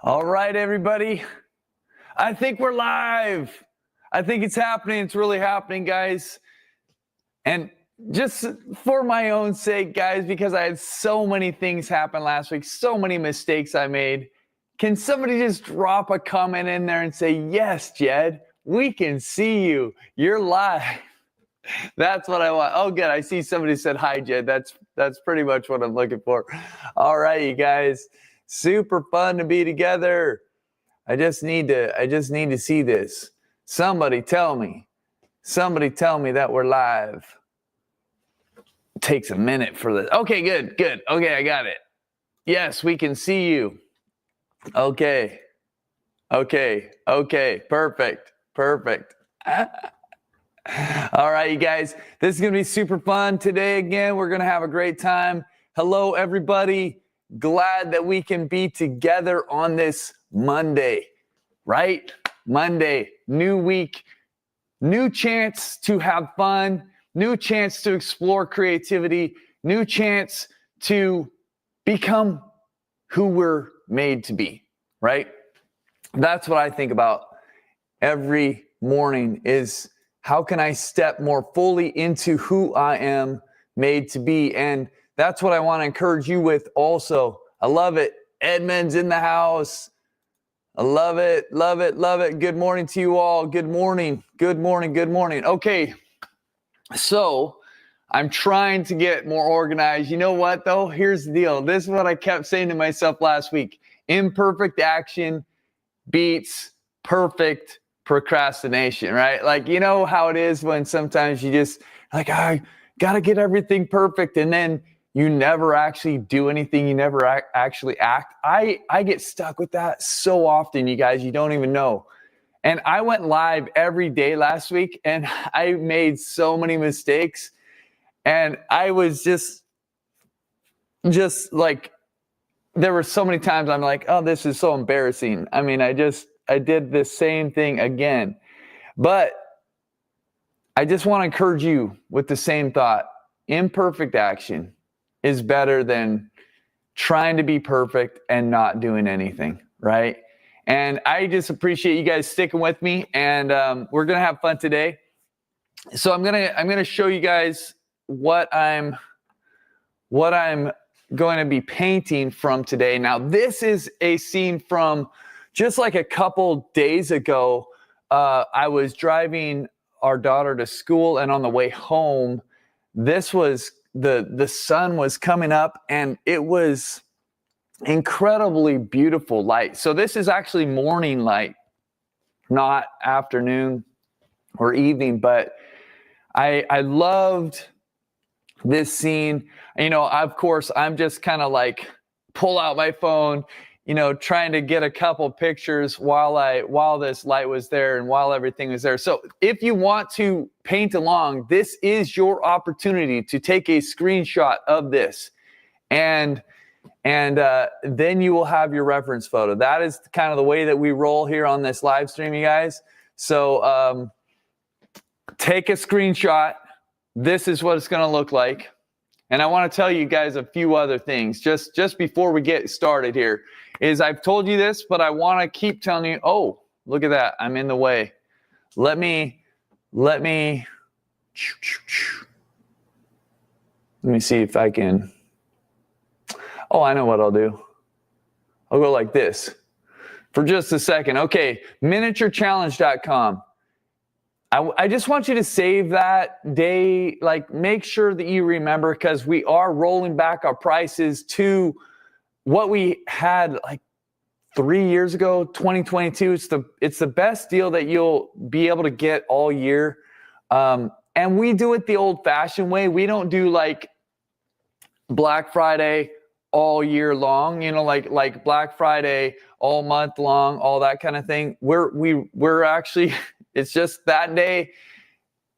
All right, everybody. I think we're live. I think it's happening. It's really happening, guys. And just for my own sake, guys, because I had so many things happen last week, so many mistakes I made, can somebody just drop a comment in there and say, yes, Jed, we can see you. You're live. That's what I want. Oh, good. I see somebody said, hi, Jed. That's pretty much what I'm looking for. All right, you guys. Super fun to be together. I just need to see this. Somebody tell me that we're live. It takes a minute for this. Okay, good. Okay, I got it. Yes, we can see you. Okay. Perfect. All right, you guys. This is going to be super fun today. Again, we're going to have a great time. Hello, everybody. Glad that we can be together on this Monday, right? Monday, new week, new chance to have fun, new chance to explore creativity, new chance to become who we're made to be, right? That's what I think about every morning is how can I step more fully into who I am made to be? And that's what I want to encourage you with also. I love it. Edmund's in the house. I love it. Good morning to you all. Good morning. Okay, so I'm trying to get more organized. You know what, though? Here's the deal. This is what I kept saying to myself last week. Imperfect action beats perfect procrastination, right? Like, you know how it is when sometimes you just like, I got to get everything perfect. And then you never actually do anything. You never actually act. I get stuck with that so often, you guys, you don't even know. And I went live every day last week and I made so many mistakes. And I was just like, there were so many times I'm like, oh, this is so embarrassing. I mean, I did the same thing again. But I just want to encourage you with the same thought. Imperfect action is better than trying to be perfect and not doing anything, right? And I just appreciate you guys sticking with me, and we're gonna have fun today. So I'm gonna show you guys what I'm going to be painting from today. Now, this is a scene from just like a couple days ago. I was driving our daughter to school, and on the way home, this was the sun was coming up, and it was incredibly beautiful light. So this is actually morning light, not afternoon or evening, but I loved this scene. You know, of course, I'm just kind of like pull out my phone, you know, trying to get a couple pictures while this light was there and while everything was there. So if you want to paint along, this is your opportunity to take a screenshot of this, and then you will have your reference photo. That is kind of the way that we roll here on this live stream, you guys. So take a screenshot. This is what it's going to look like. And I want to tell you guys a few other things just before we get started here. Is I've told you this, but I want to keep telling you, oh, look at that. I'm in the way. Let me see if I can. Oh, I know what I'll do. I'll go like this for just a second. Okay, miniaturechallenge.com. I just want you to save that day, like make sure that you remember, because we are rolling back our prices to what we had like 3 years ago, 2022. It's the best deal that you'll be able to get all year. And we do it the old fashioned way. We don't do like Black Friday all year long, you know, like Black Friday all month long, all that kind of thing. We're actually, it's just that day.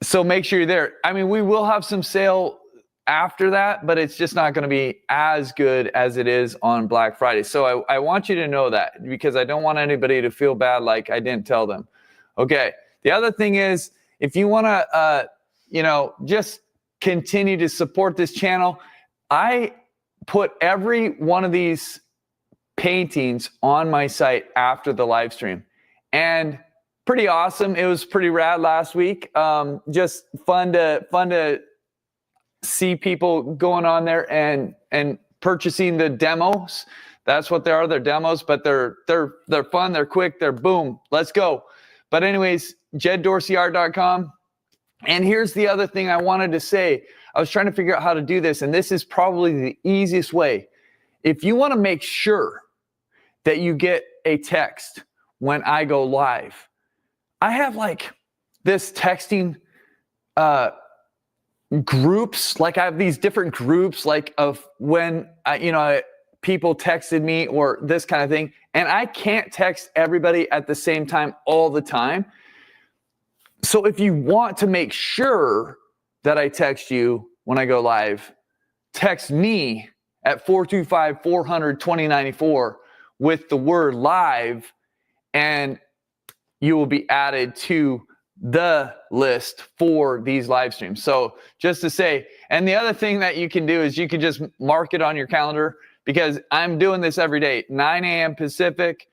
So make sure you're there. I mean, we will have some sale after that, but it's just not going to be as good as it is on Black Friday. So I want you to know that, because I don't want anybody to feel bad like I didn't tell them. Okay. The other thing is, if you want to, just continue to support this channel, I put every one of these paintings on my site after the live stream. And pretty awesome. It was pretty rad last week. Just fun to see people going on there and purchasing the demos. That's what they are. They're demos, but they're fun. They're quick. They're boom. Let's go. But anyways, jeddorseyart.com. And here's the other thing I wanted to say. I was trying to figure out how to do this, and this is probably the easiest way. If you want to make sure that you get a text when I go live, I have like this texting groups. Like I have these different groups, like of when people texted me or this kind of thing, and I can't text everybody at the same time all the time. So if you want to make sure that I text you when I go live, text me at 425-400-2094 with the word live, and you will be added to the list for these live streams. So just to say, and the other thing that you can do is you can just mark it on your calendar, because I'm doing this every day, 9 a.m. Pacific,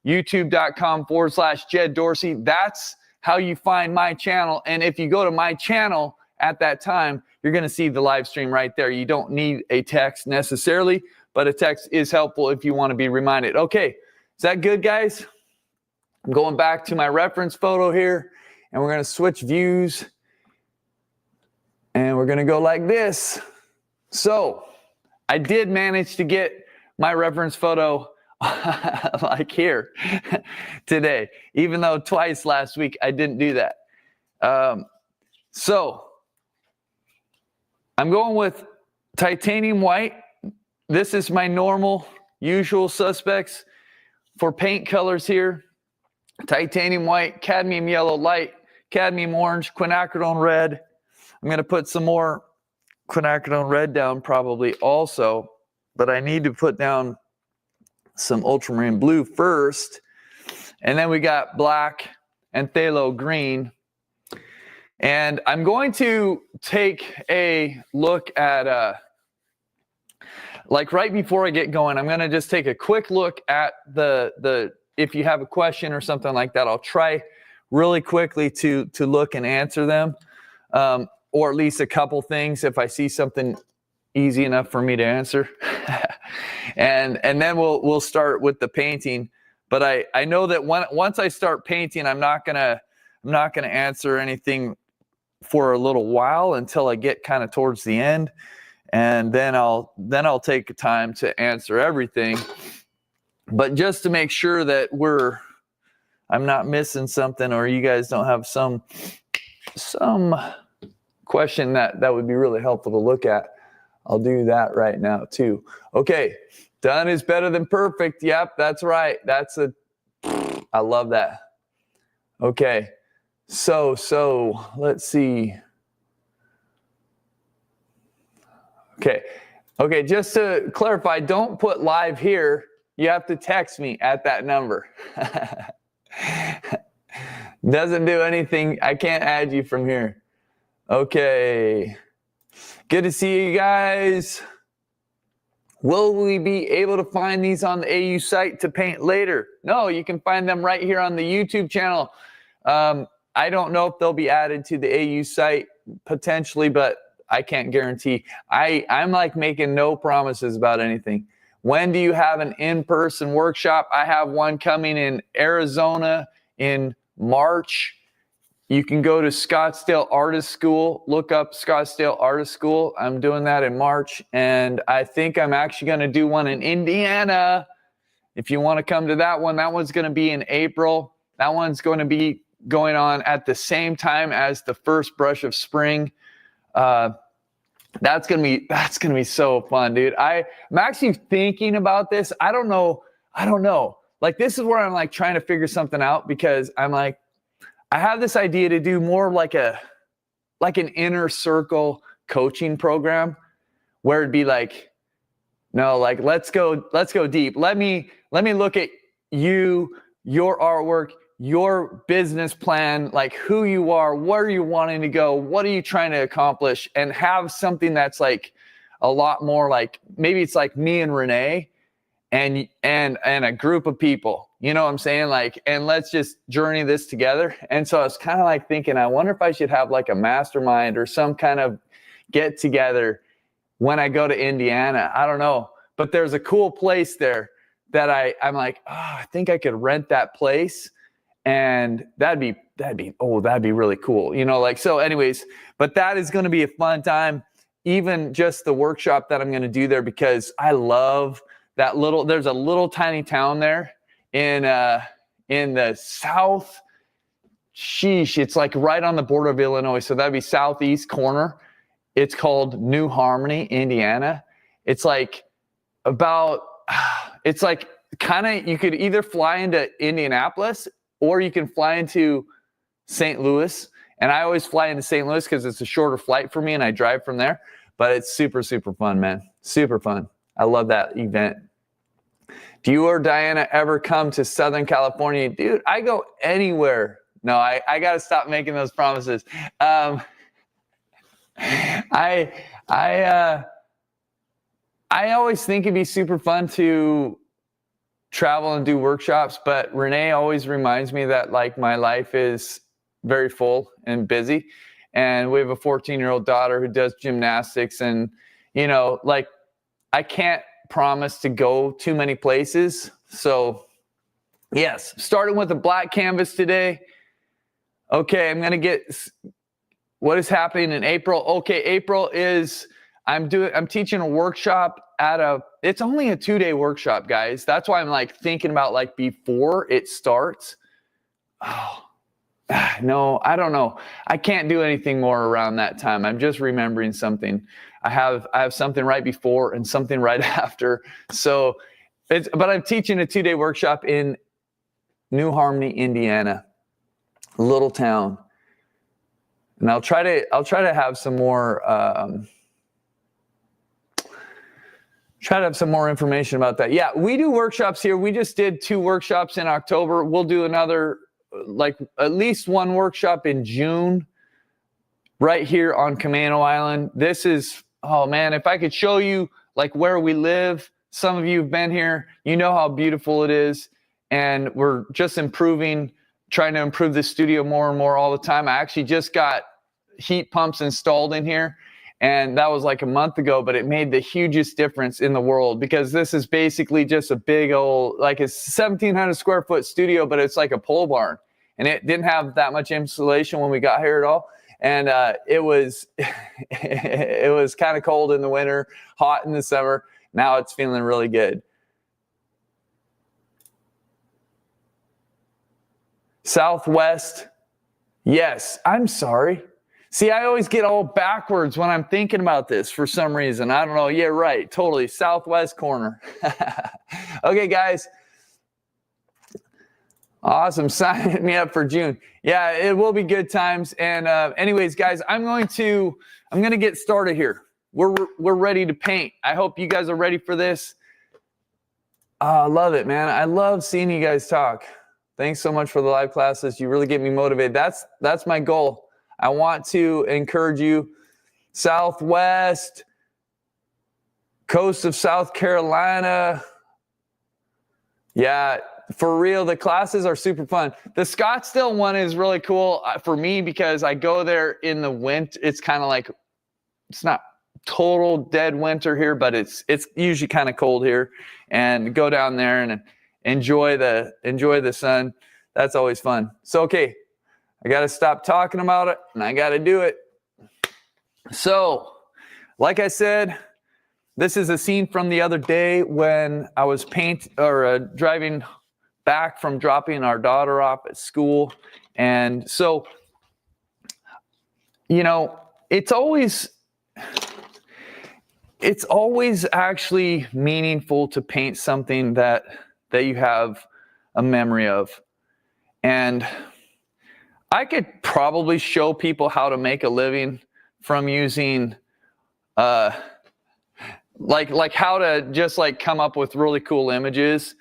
youtube.com/Jed Dorsey. That's how you find my channel. And if you go to my channel at that time, you're going to see the live stream right there. You don't need a text necessarily, but a text is helpful if you want to be reminded. Okay, is that good, guys? I'm going back to my reference photo here, and we're going to switch views, and we're going to go like this. So I did manage to get my reference photo like here today, even though twice last week I didn't do that. So I'm going with titanium white. This is my normal, usual suspects for paint colors here. Titanium white, cadmium yellow light, cadmium orange, quinacridone red. I'm going to put some more quinacridone red down probably also, but I need to put down some ultramarine blue first. And then we got black and phthalo green. And I'm going to take a look at, like right before I get going, I'm going to just take a quick look at if you have a question or something like that, I'll try really quickly to look and answer them, or at least a couple things if I see something easy enough for me to answer. and then we'll start with the painting. But I know that once I start painting, I'm not gonna answer anything for a little while until I get kind of towards the end, and then I'll take time to answer everything. But just to make sure that I'm not missing something, or you guys don't have some question that would be really helpful to look at, I'll do that right now too. Okay, done is better than perfect. Yep, that's right. I love that. Okay, so let's see. Okay, just to clarify, don't put live here. You have to text me at that number. Doesn't do anything. I can't add you from here. Okay. Good to see you guys. Will we be able to find these on the AU site to paint later? No, you can find them right here on the YouTube channel. I don't know if they'll be added to the AU site potentially, but I can't guarantee. I'm like making no promises about anything. When do you have an in-person workshop? I have one coming in Arizona in March. You can go to Scottsdale Artist School. Look up Scottsdale Artist School. I'm doing that in March. And I think I'm actually going to do one in Indiana. If you want to come to that one's going to be in April. That one's going to be going on at the same time as the first brush of spring. That's gonna be so fun, dude. I'm actually thinking about this. I don't know. Like, this is where I'm like trying to figure something out, because I'm like, I have this idea to do more like an inner circle coaching program, where it'd be like, no, like, let's go deep. Let me look at you, your artwork, your business plan, like who you are, where you're wanting to go, what are you trying to accomplish, and have something that's like a lot more like, maybe it's like me and Renee, and a group of people, you know what I'm saying? Like, and let's just journey this together. And so I was kind of like thinking, I wonder if I should have like a mastermind or some kind of get together when I go to Indiana. I don't know, but there's a cool place there that I'm like, oh, I think I could rent that place, and that'd be really cool, you know, like, so anyways, but that is going to be a fun time, even just the workshop that I'm going to do there, because I love that there's a little tiny town there in the south. Sheesh, it's like right on the border of Illinois. So that'd be southeast corner. It's called New Harmony, Indiana. It's like kind of, you could either fly into Indianapolis or you can fly into St. Louis. And I always fly into St. Louis because it's a shorter flight for me and I drive from there. But it's super, super fun, man. Super fun. I love that event. Do you or Diana ever come to Southern California? Dude, I go anywhere. No, I got to stop making those promises. I always think it'd be super fun to travel and do workshops, but Renee always reminds me that like my life is very full and busy. And we have a 14-year-old daughter who does gymnastics, and, you know, like I can't promise to go too many places. So yes, starting with a black canvas today. Okay, I'm going to get what is happening in April. Okay, April is, I'm teaching a workshop it's only a 2-day workshop, guys. That's why I'm like thinking about like before it starts. Oh, no, I don't know. I can't do anything more around that time. I'm just remembering something. I have something right before and something right after. So but I'm teaching a 2-day workshop in New Harmony, Indiana, little town. And I'll try to have some more information about that. Yeah, we do workshops here. We just did 2 workshops in October. We'll do another, like at least 1 workshop in June right here on Camano Island. This is, oh man, if I could show you like where we live. Some of you have been here. You know how beautiful it is. And we're just trying to improve the studio more and more all the time. I actually just got heat pumps installed in here. And that was like a month ago, but it made the hugest difference in the world, because this is basically just a big old, like a 1,700 square foot studio, but it's like a pole barn. And it didn't have that much insulation when we got here at all. And it was kind of cold in the winter, hot in the summer. Now it's feeling really good. Southwest. Yes, I'm sorry. See, I always get all backwards when I'm thinking about this for some reason. I don't know. Yeah, right. Totally. Southwest corner. Okay, guys. Awesome. Sign me up for June. Yeah, it will be good times. And anyways, guys, I'm going to get started here. We're ready to paint. I hope you guys are ready for this. I love it, man. I love seeing you guys talk. Thanks so much for the live classes. You really get me motivated. That's my goal. I want to encourage you. Southwest, coast of South Carolina. Yeah, for real, the classes are super fun. The Scottsdale one is really cool for me because I go there in the winter. It's kind of like, it's not total dead winter here, but it's usually kind of cold here. And go down there and enjoy the sun. That's always fun. So, okay. I got to stop talking about it, and I got to do it. So, like I said, this is a scene from the other day when I was driving back from dropping our daughter off at school. And so, you know, it's always actually meaningful to paint something that you have a memory of. And I could probably show people how to make a living from using like how to just like come up with really cool images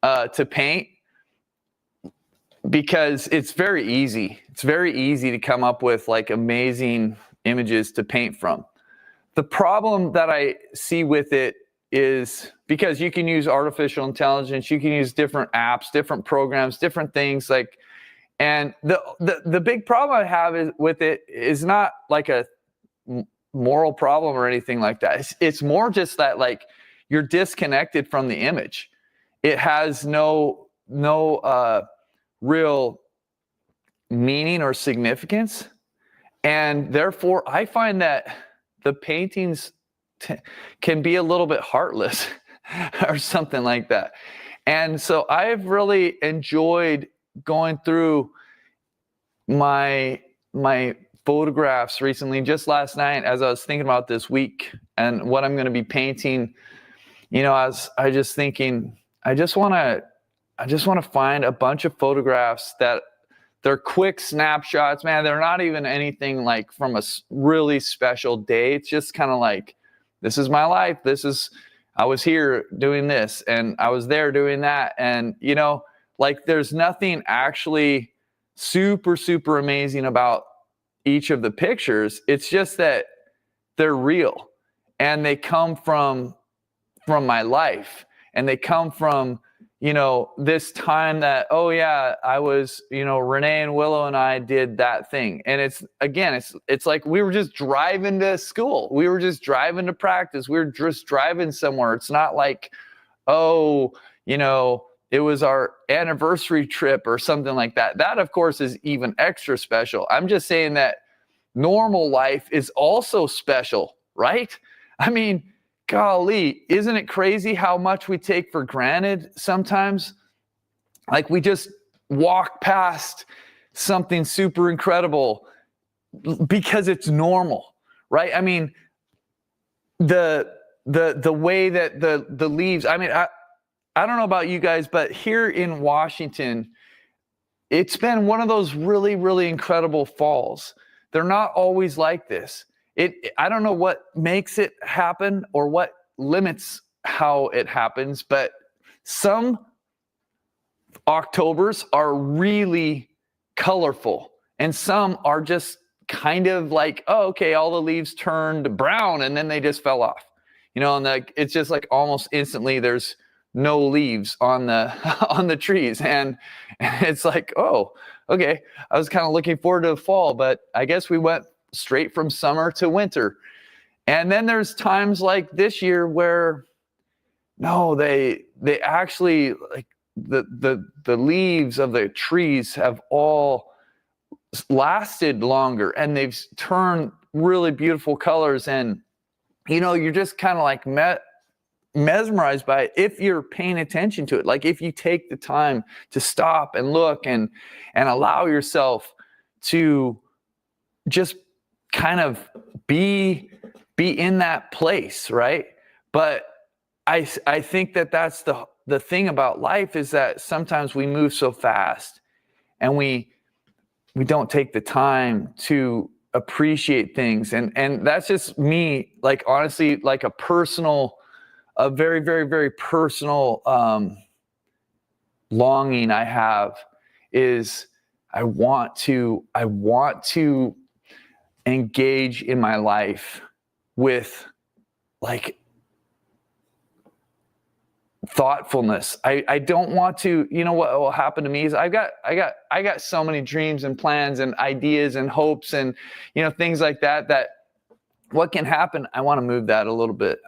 to paint, because it's very easy. It's very easy to come up with like amazing images to paint from. The problem that I see with it is because you can use artificial intelligence, you can use different apps, different programs, different things like, and the big problem I have is with it is not like a moral problem or anything like that. It's more just that like you're disconnected from the image. It has no real meaning or significance, and therefore I find that the paintings can be a little bit heartless or something like that. And so I've really enjoyed going through my photographs recently. Just last night, as I was thinking about this week and what I'm going to be painting, you know, I just thinking, I just want to find a bunch of photographs that they're quick snapshots, man. They're not even anything like from a really special day. It's just kind of like, this is my life. I was here doing this and I was there doing that. And, you know, like there's nothing actually super, super amazing about each of the pictures. It's just that they're real and they come from my life, and they come from, you know, this time that, oh yeah, I was, you know, Renee and Willow and I did that thing. And it's like we were just driving to school. We were just driving to practice. We were just driving somewhere. It's not like, oh, you know, it was our anniversary trip or something like that. That, of course, is even extra special. I'm just saying that normal life is also special, right? I mean, golly, isn't it crazy how much we take for granted sometimes? Like we just walk past something super incredible because it's normal, right? I mean, the way that the leaves, I mean, I don't know about you guys, but here in Washington, it's been one of those really, really incredible falls. They're not always like this. I don't know what makes it happen or what limits how it happens, but some Octobers are really colorful and some are just kind of like, oh, okay, all the leaves turned brown and then they just fell off. You know, and it's just like almost instantly there's no leaves on the trees, and it's like, oh, okay, I was kind of looking forward to the fall, but I guess we went straight from summer to winter. And then there's times like this year where no, they actually, like the leaves of the trees have all lasted longer and they've turned really beautiful colors. And you know, you're just kind of like mesmerized by it if you're paying attention to it. Like if you take the time to stop and look and allow yourself to just kind of be in that place, right? But I think that that's the thing about life, is that sometimes we move so fast and we don't take the time to appreciate things. And that's just me, like honestly, like a very, very, very personal longing I have is I want to engage in my life with like thoughtfulness. I don't want to, you know what will happen to me is I got so many dreams and plans and ideas and hopes and, you know, things like that what can happen, I want to move that a little bit.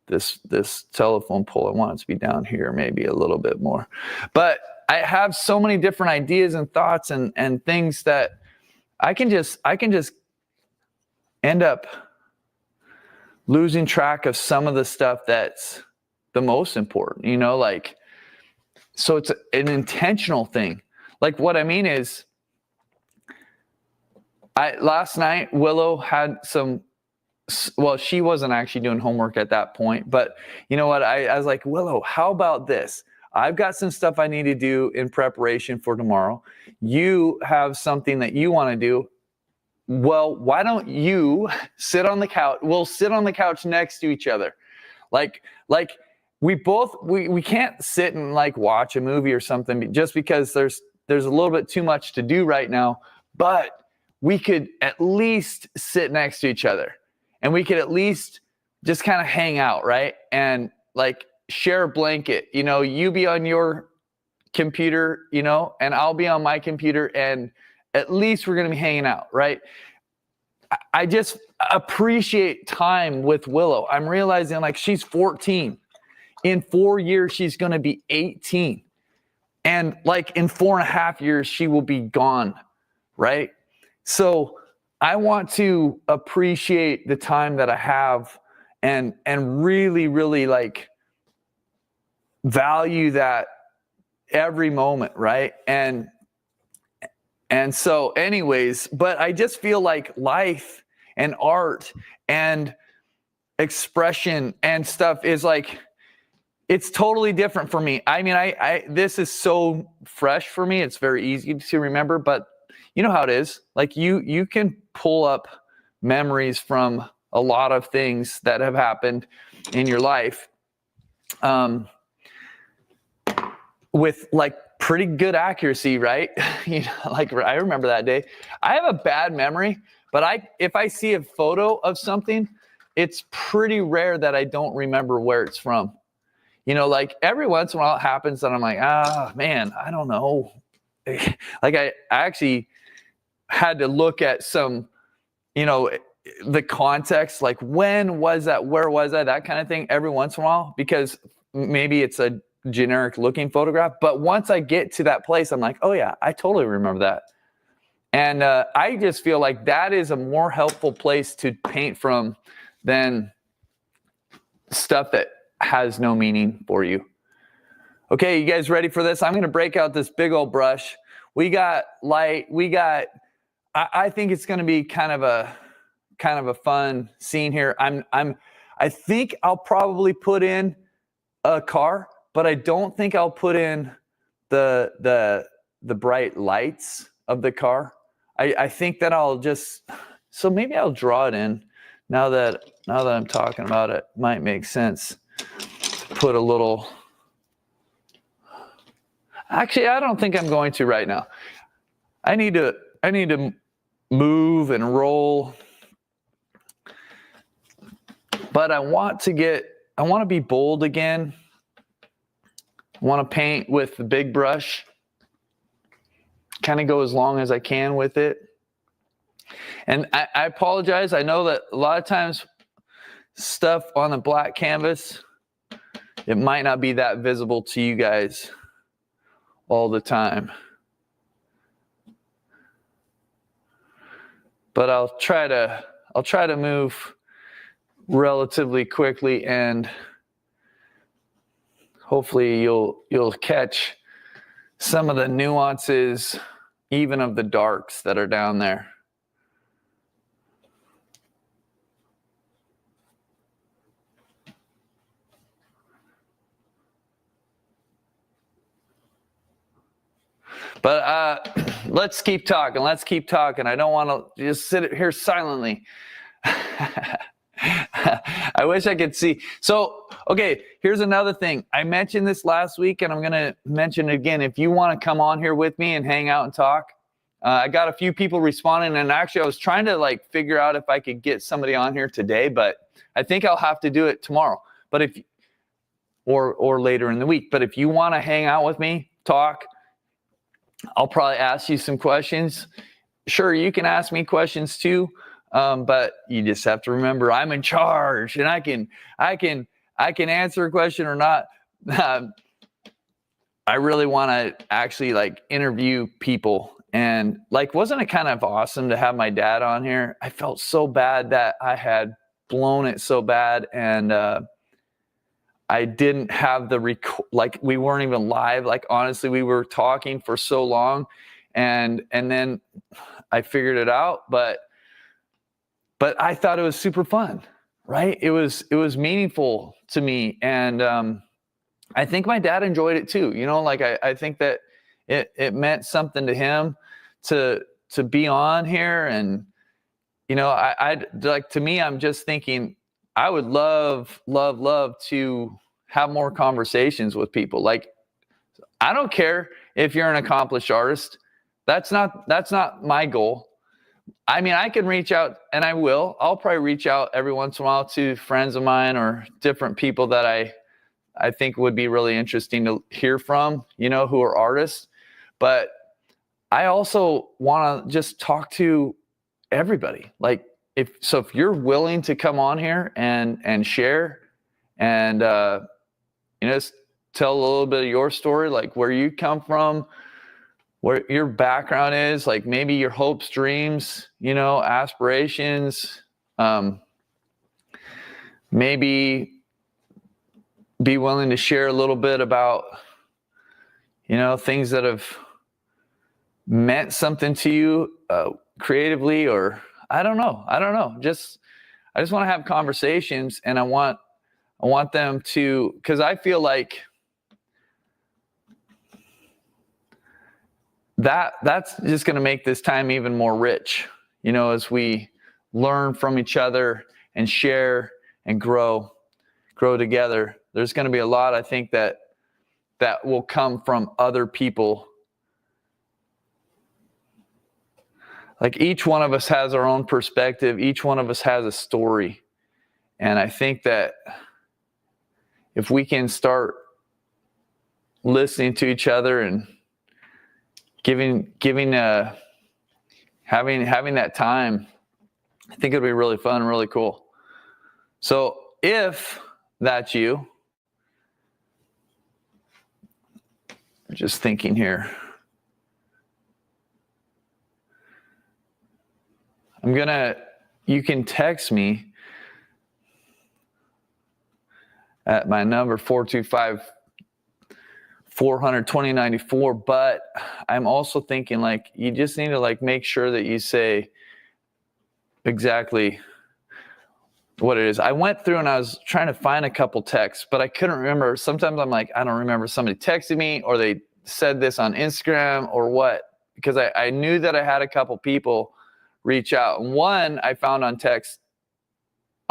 This telephone pole, I want it to be down here maybe a little bit more. But I have so many different ideas and thoughts and things that I can just end up losing track of some of the stuff that's the most important, you know, like, so it's an intentional thing. Like what I mean is last night, Willow had well, she wasn't actually doing homework at that point, but you know what? I was like, Willow, how about this? I've got some stuff I need to do in preparation for tomorrow. You have something that you want to do. Well, why don't you sit on the couch? We'll sit on the couch next to each other. Like we can't sit and like watch a movie or something just because there's a little bit too much to do right now, but we could at least sit next to each other and we could at least just kind of hang out, right? And like share a blanket, you know, you be on your computer, you know, and I'll be on my computer, and at least we're going to be hanging out, right? I just appreciate time with Willow. I'm realizing like she's 14. In 4 years, she's going to be 18. And like in 4.5 years, she will be gone, right? So I want to appreciate the time that I have and really, really like value that every moment, right? And so anyways, but I just feel like life and art and expression and stuff is like, it's totally different for me. I mean, I this is so fresh for me. It's very easy to remember, but you know how it is. Like you can pull up memories from a lot of things that have happened in your life, with like pretty good accuracy, right? You know, like I remember that day. I have a bad memory, but if I see a photo of something, it's pretty rare that I don't remember where it's from. You know, like every once in a while it happens and I'm like, man, I don't know. Like I actually had to look at some, you know, the context, like when was that, where was I, that kind of thing every once in a while, because maybe it's a generic looking photograph. But once I get to that place, I'm like, oh yeah, I totally remember that. And I just feel like that is a more helpful place to paint from than stuff that has no meaning for you. Okay, you guys ready for this? I'm going to break out this big old brush. We got light. I think it's going to be kind of a fun scene here. I think I'll probably put in a car, but I don't think I'll put in the bright lights of the car. I think that I'll just, so maybe I'll draw it in now that I'm talking about it. Might make sense. Put a little, actually, I don't think I'm going to right now. I need to move and roll, but I want to be bold again. I want to paint with the big brush, kind of go as long as I can with it. And I apologize. I know that a lot of times stuff on the black canvas, it might not be that visible to you guys all the time. But I'll try to move relatively quickly, and hopefully you'll catch some of the nuances, even of the darks that are down there. But let's keep talking. I don't want to just sit here silently. I wish I could see. So, okay, here's another thing. I mentioned this last week, and I'm going to mention it again. If you want to come on here with me and hang out and talk, I got a few people responding, and actually I was trying to like figure out if I could get somebody on here today, but I think I'll have to do it tomorrow. But or later in the week. But if you want to hang out with me, talk, I'll probably ask you some questions. Sure, you can ask me questions too, but you just have to remember I'm in charge, and I can answer a question or not. I really want to actually like interview people, and like, wasn't it kind of awesome to have my dad on here? I felt so bad that I had blown it so bad, and I didn't have the like we weren't even live. Like honestly, we were talking for so long, and then I figured it out. But I thought it was super fun, right? It was meaningful to me, and I think my dad enjoyed it too. You know, like I think that it meant something to him to be on here, and you know, I like, to me, I'm just thinking I would love to have more conversations with people. Like, I don't care if you're an accomplished artist. That's not my goal. I mean, I can reach out, and I'll probably reach out every once in a while to friends of mine or different people that I think would be really interesting to hear from, who are artists. But I also want to just talk to everybody. Like, if you're willing to come on here and share and, just tell a little bit of your story, like where you come from, what your background is, like maybe your hopes, dreams, aspirations, maybe be willing to share a little bit about, things that have meant something to you creatively, or I don't know. I just want to have conversations, and I want them to, because I feel like that's just going to make this time even more rich, as we learn from each other and share and grow together. There's going to be a lot, I think, that will come from other people. Like, each one of us has our own perspective. Each one of us has a story. And I think that if we can start listening to each other and having that time, I think it'll be really fun, really cool. So if that's you, I'm just thinking here. You can text me at my number 425-400-2094, but I'm also thinking, like, you just need to, like, make sure that you say exactly what it is. I went through and I was trying to find a couple texts, but I couldn't remember. Sometimes I'm like, I don't remember, somebody texted me or they said this on Instagram or what, because I knew that I had a couple people reach out. And one I found on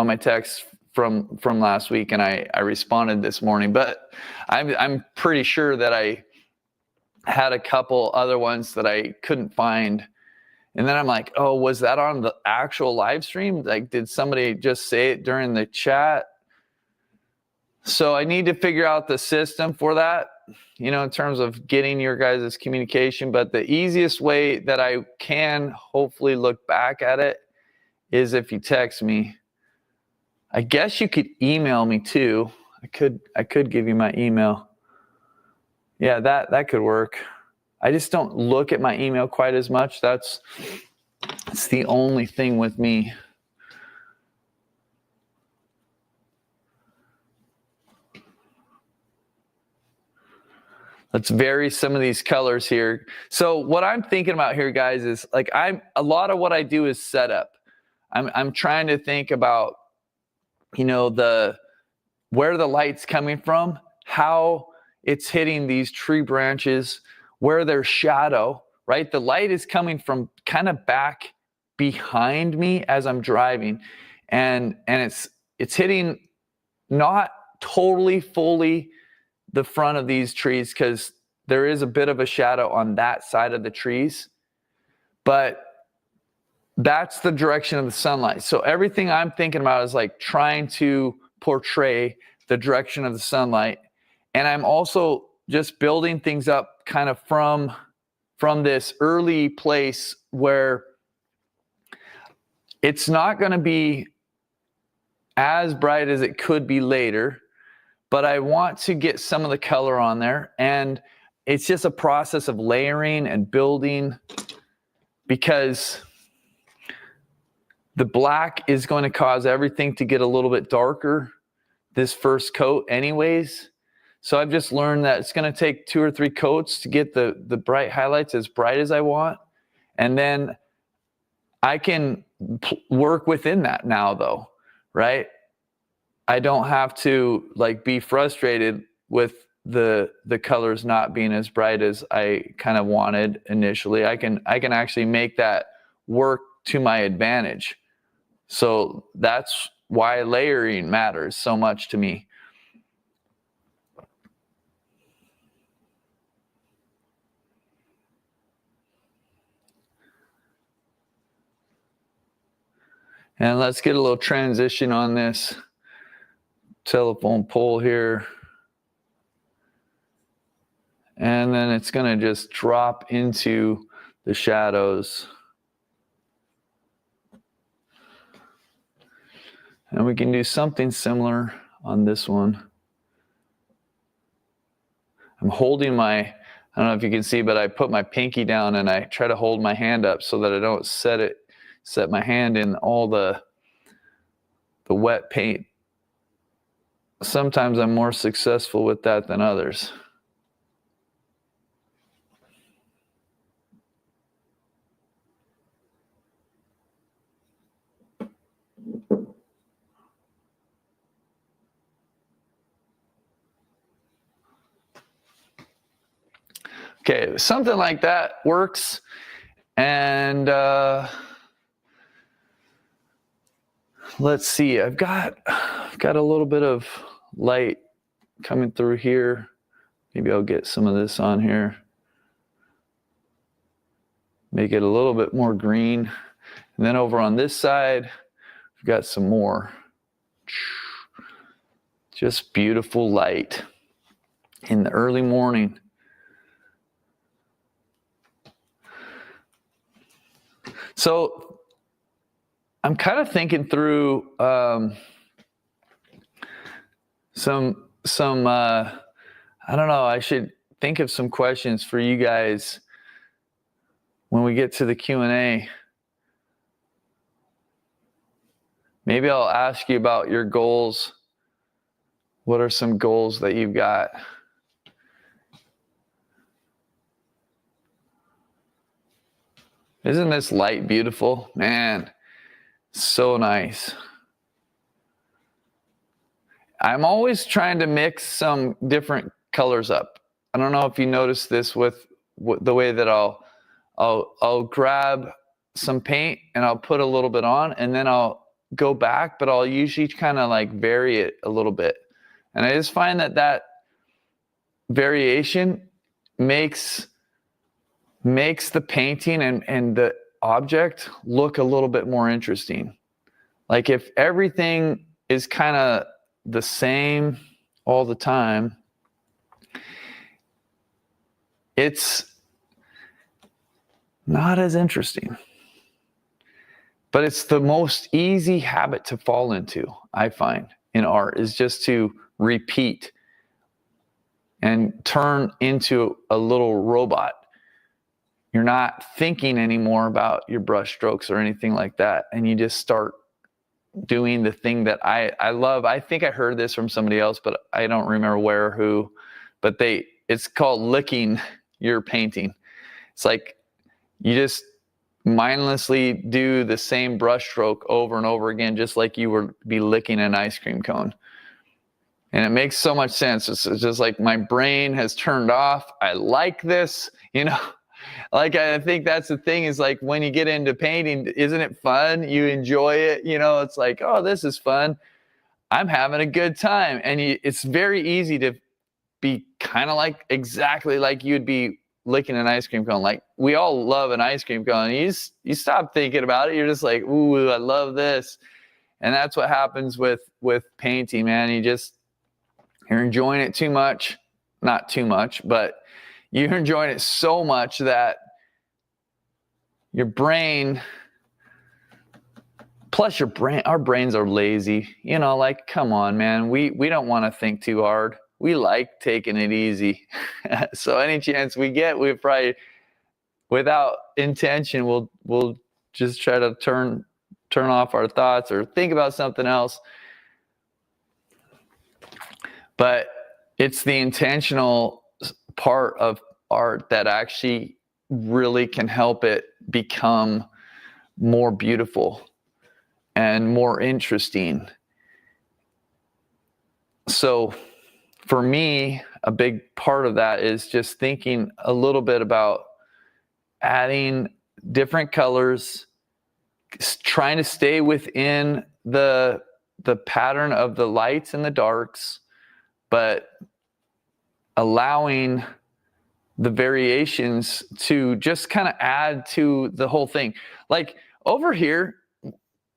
my text from last week, and I responded this morning, but I'm pretty sure that I had a couple other ones that I couldn't find. And then I'm like, oh, was that on the actual live stream? Like, did somebody just say it during the chat? So I need to figure out the system for that, in terms of getting your guys' communication. But the easiest way that I can hopefully look back at it is if you text me. I guess you could email me too. I could give you my email. Yeah, that could work. I just don't look at my email quite as much. That's the only thing with me. Let's vary some of these colors here. So what I'm thinking about here, guys, is like a lot of what I do is setup. I'm trying to think about, where the light's coming from, how it's hitting these tree branches, where there's shadow, right? The light is coming from kind of back behind me as I'm driving, and it's hitting not totally fully the front of these trees, because there is a bit of a shadow on that side of the trees, but that's the direction of the sunlight. So everything I'm thinking about is like trying to portray the direction of the sunlight. And I'm also just building things up kind of from this early place where it's not going to be as bright as it could be later, but I want to get some of the color on there. And it's just a process of layering and building, because the black is going to cause everything to get a little bit darker this first coat anyways. So I've just learned that it's going to take 2 or 3 coats to get the bright highlights as bright as I want. And then I can work within that now, though, right? I don't have to like be frustrated with the colors not being as bright as I kind of wanted initially. I can actually make that work to my advantage. So that's why layering matters so much to me. And let's get a little transition on this telephone pole here. And then it's going to just drop into the shadows. And we can do something similar on this one. I'm holding my, I don't know if you can see, but I put my pinky down and I try to hold my hand up so that I don't set my hand in all the wet paint. Sometimes I'm more successful with that than others. Okay, something like that works. And let's see, I've got a little bit of light coming through here. Maybe I'll get some of this on here. Make it a little bit more green. And then over on this side, we've got some more. Just beautiful light in the early morning. So I'm kind of thinking through some I don't know, I should think of some questions for you guys when we get to the Q&A. Maybe I'll ask you about your goals. What are some goals that you've got? Isn't this light beautiful? Man, so nice. I'm always trying to mix some different colors up. I don't know if you noticed this with the way that I'll grab some paint and I'll put a little bit on and then I'll go back, but I'll usually kind of like vary it a little bit. And I just find that variation makes the painting and the object look a little bit more interesting. Like if everything is kind of the same all the time, it's not as interesting. But it's the most easy habit to fall into, I find, in art, is just to repeat and turn into a little robot. You're not thinking anymore about your brush strokes or anything like that. And you just start doing the thing that I love. I think I heard this from somebody else, but I don't remember where or who. But it's called licking your painting. It's like you just mindlessly do the same brush stroke over and over again, just like you would be licking an ice cream cone. And it makes so much sense. It's just like my brain has turned off. I like this, you know. Like, I think that's the thing is like when you get into painting, isn't it fun? You enjoy it. You know, it's like, oh, this is fun. I'm having a good time. And it's very easy to be kind of like exactly like you'd be licking an ice cream cone. Like we all love an ice cream cone. You stop thinking about it. You're just like, ooh, I love this. And that's what happens with painting, man. You're enjoying it too much. Not too much, but you're enjoying it so much that your brain, plus our brains are lazy. You know, like, come on, man. We don't want to think too hard. We like taking it easy. So any chance we get, we probably, without intention, we'll just try to turn off our thoughts or think about something else. But it's the intentional part of art that actually really can help it become more beautiful and more interesting. So for me, a big part of that is just thinking a little bit about adding different colors, trying to stay within the pattern of the lights and the darks, but allowing the variations to just kind of add to the whole thing. Like over here,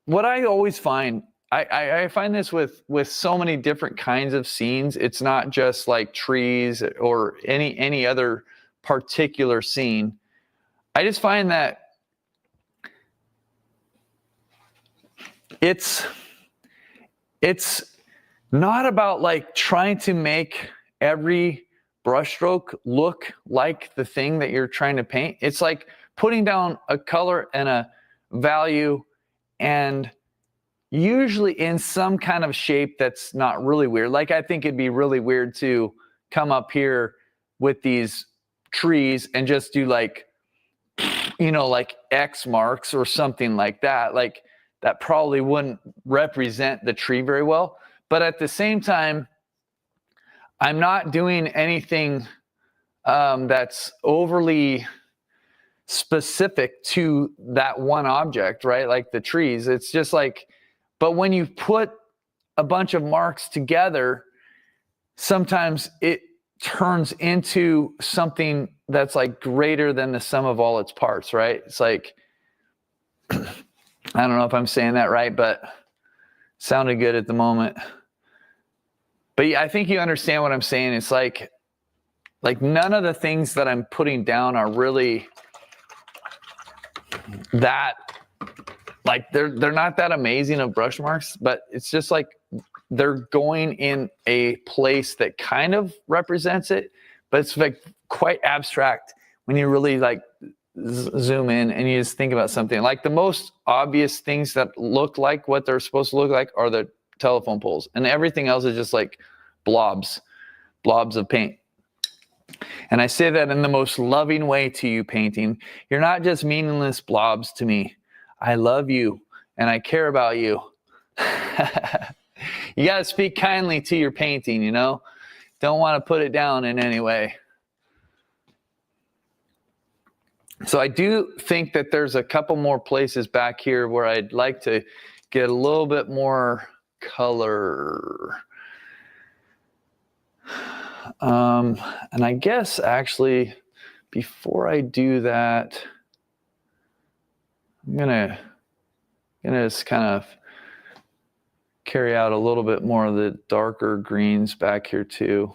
what I always find, I find this with so many different kinds of scenes. It's not just like trees or any other particular scene. I just find that it's not about like trying to make every brushstroke look like the thing that you're trying to paint. It's like putting down a color and a value, and usually in some kind of shape that's not really weird. Like I think it'd be really weird to come up here with these trees and just do like, you know, like X marks or something like that. Like that probably wouldn't represent the tree very well. But at the same time, I'm not doing anything that's overly specific to that one object, right? Like the trees. It's just like, but when you put a bunch of marks together, sometimes it turns into something that's like greater than the sum of all its parts, right? It's like, I don't know if I'm saying that right, but sounded good at the moment. But yeah, I think you understand what I'm saying. It's like none of the things that I'm putting down are really that, like they're not that amazing of brush marks, but it's just like they're going in a place that kind of represents it, but it's like quite abstract when you really like zoom in and you just think about something. Like the most obvious things that look like what they're supposed to look like are the telephone poles, and everything else is just like blobs of paint. And I say that in the most loving way to you, painting. You're not just meaningless blobs to me. I love you and I care about you. You got to speak kindly to your painting, you know? Don't want to put it down in any way. So I do think that there's a couple more places back here where I'd like to get a little bit more color. And I guess actually before I do that, I'm gonna just kind of carry out a little bit more of the darker greens back here too.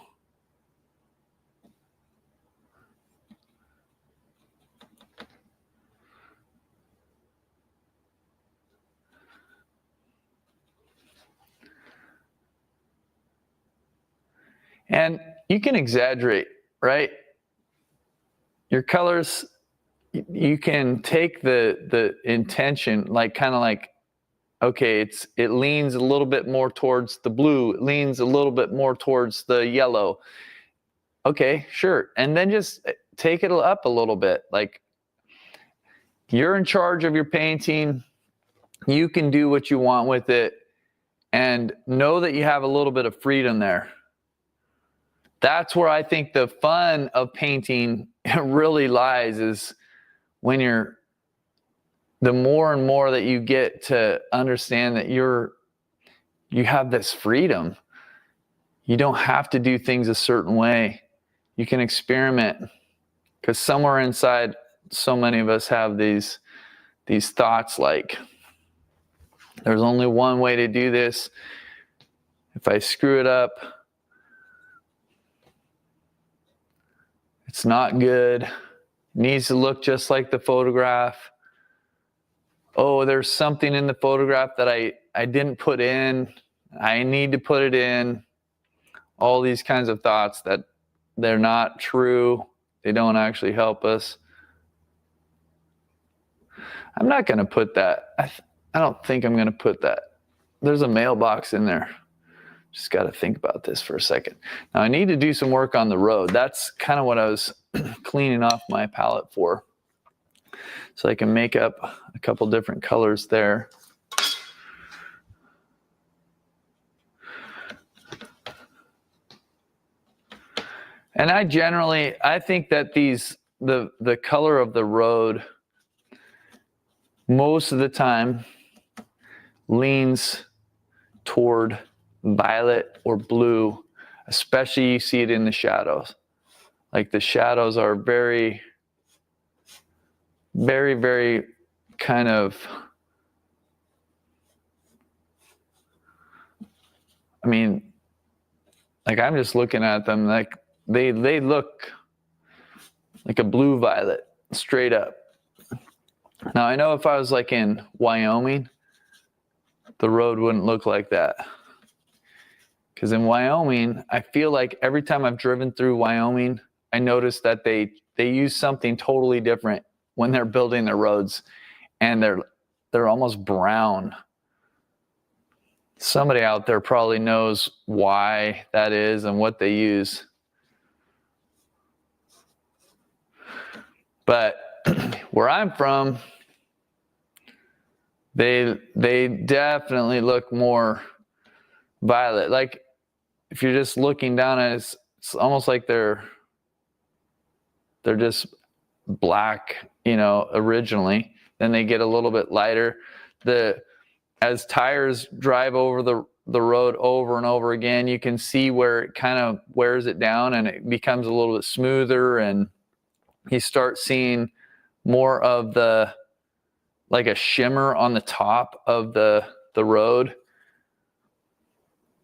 And you can exaggerate, right? Your colors, you can take the intention, like kind of like, okay, it leans a little bit more towards the blue, it leans a little bit more towards the yellow. Okay, sure. And then just take it up a little bit. Like you're in charge of your painting. You can do what you want with it, and know that you have a little bit of freedom there. That's where I think the fun of painting really lies, is when the more and more that you get to understand that you have this freedom. You don't have to do things a certain way. You can experiment, because somewhere inside, so many of us have these thoughts like, there's only one way to do this. If I screw it up, it's not good. It needs to look just like the photograph. Oh, there's something in the photograph that I didn't put in. I need to put it in. All these kinds of thoughts that they're not true. They don't actually help us. I'm not going to put that. I don't think I'm going to put that. There's a mailbox in there. Just got to think about this for a second. Now I need to do some work on the road. That's kind of what I was cleaning off my palette for, so I can make up a couple different colors there. And I think that the color of the road most of the time leans toward violet or blue, especially you see it in the shadows. Like the shadows are very, very, very kind of I mean, like I'm just looking at them like they look like a blue violet straight up. Now I know if I was like in Wyoming, the road wouldn't look like that. Because in Wyoming, I feel like every time I've driven through Wyoming, I notice that they use something totally different when they're building their roads, and they're almost brown. Somebody out there probably knows why that is and what they use. But where I'm from, they definitely look more violet. Like if you're just looking down at it, it's almost like they're just black, you know, originally. Then they get a little bit lighter. As tires drive over the road over and over again, you can see where it kind of wears it down and it becomes a little bit smoother, and you start seeing more of like a shimmer on the top of the road.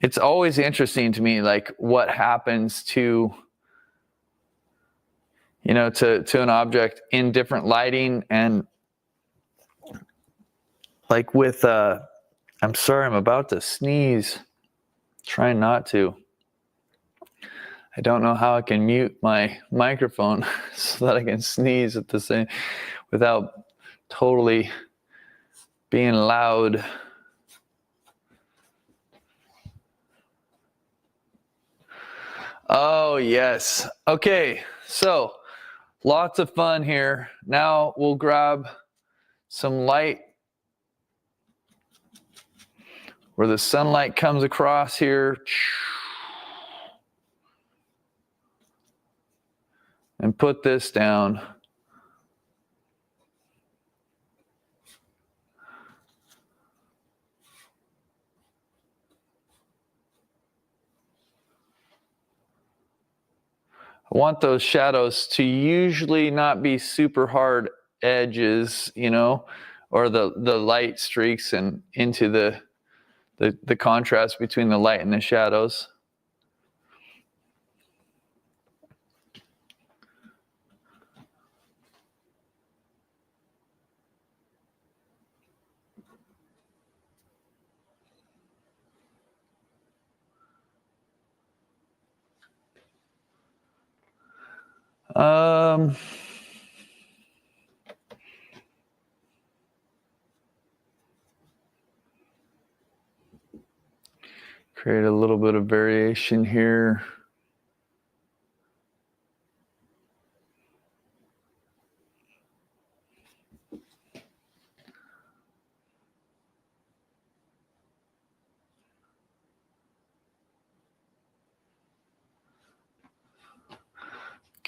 It's always interesting to me, like what happens to, you know, to an object in different lighting. And like with, I'm sorry, I'm about to sneeze. Trying not to. I don't know how I can mute my microphone so that I can sneeze at the same, without totally being loud. Oh, yes. Okay, so lots of fun here. Now we'll grab some light where the sunlight comes across here. And put this down. I want those shadows to usually not be super hard edges, you know, or the light streaks and into the contrast between the light and the shadows. Create a little bit of variation here.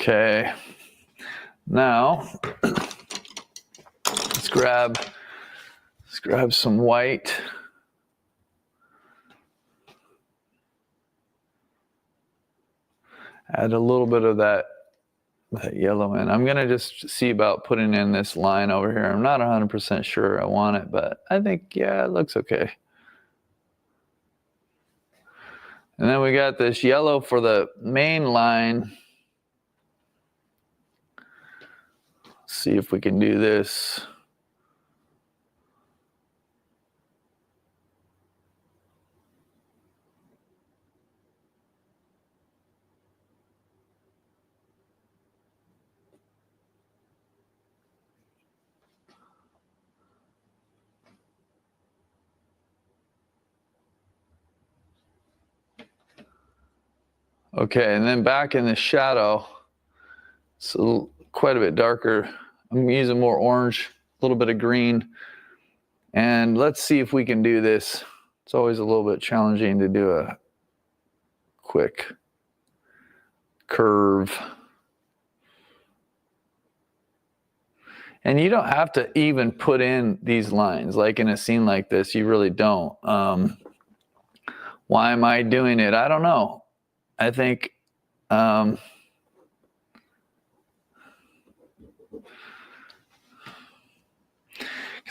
Okay, now let's grab some white. Add a little bit of that yellow in. I'm gonna just see about putting in this line over here. I'm not 100% sure I want it, but I think, yeah, it looks okay. And then we got this yellow for the main line. Let's see if we can do this. Okay, and then back in the shadow, it's quite a bit darker. I'm using more orange, a little bit of green. And let's see if we can do this. It's always a little bit challenging to do a quick curve. And you don't have to even put in these lines. Like in a scene like this, you really don't. Why am I doing it? I don't know. I think because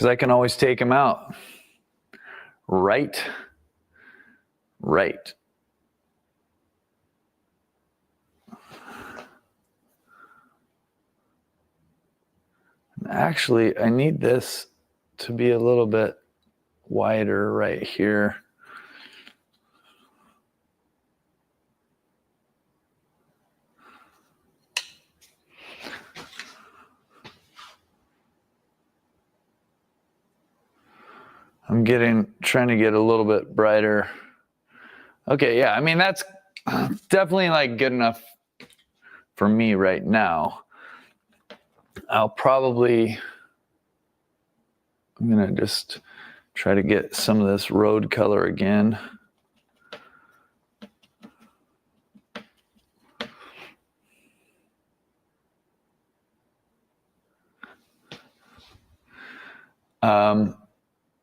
I can always take them out right right. Actually, I need this to be a little bit wider right here. I'm trying to get a little bit brighter. Okay, yeah, I mean, that's definitely like good enough for me right now. I'm gonna just try to get some of this road color again.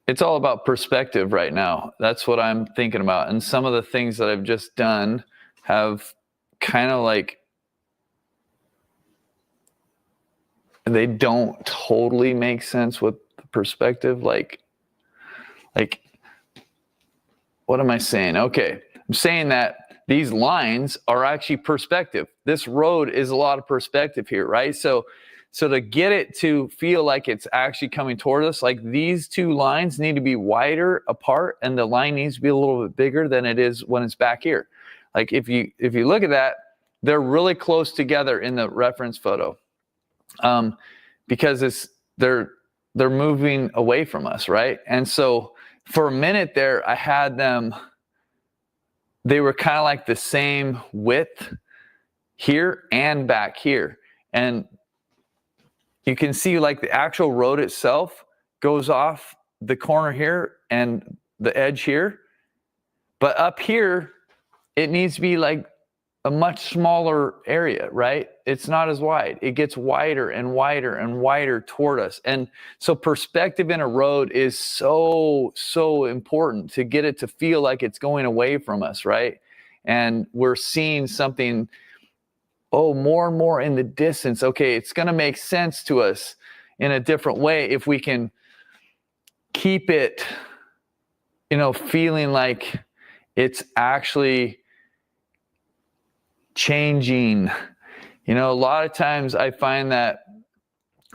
It's all about perspective right now. That's what I'm thinking about. And some of the things that I've just done have kind of like, they don't totally make sense with the perspective. Like, what am I saying? Okay, I'm saying that these lines are actually perspective. This road is a lot of perspective here, right? So to get it to feel like it's actually coming toward us, like these two lines need to be wider apart, and the line needs to be a little bit bigger than it is when it's back here. Like if you look at that, they're really close together in the reference photo, because they're moving away from us, right? And so for a minute there, I had them. They were kind of like the same width here and back here, and you can see like the actual road itself goes off the corner here and the edge here. But up here, it needs to be like a much smaller area, right? It's not as wide. It gets wider and wider and wider toward us. And so perspective in a road is so important to get it to feel like it's going away from us, right? And we're seeing something more and more in the distance. Okay, it's going to make sense to us in a different way if we can keep it, feeling like it's actually changing. A lot of times I find that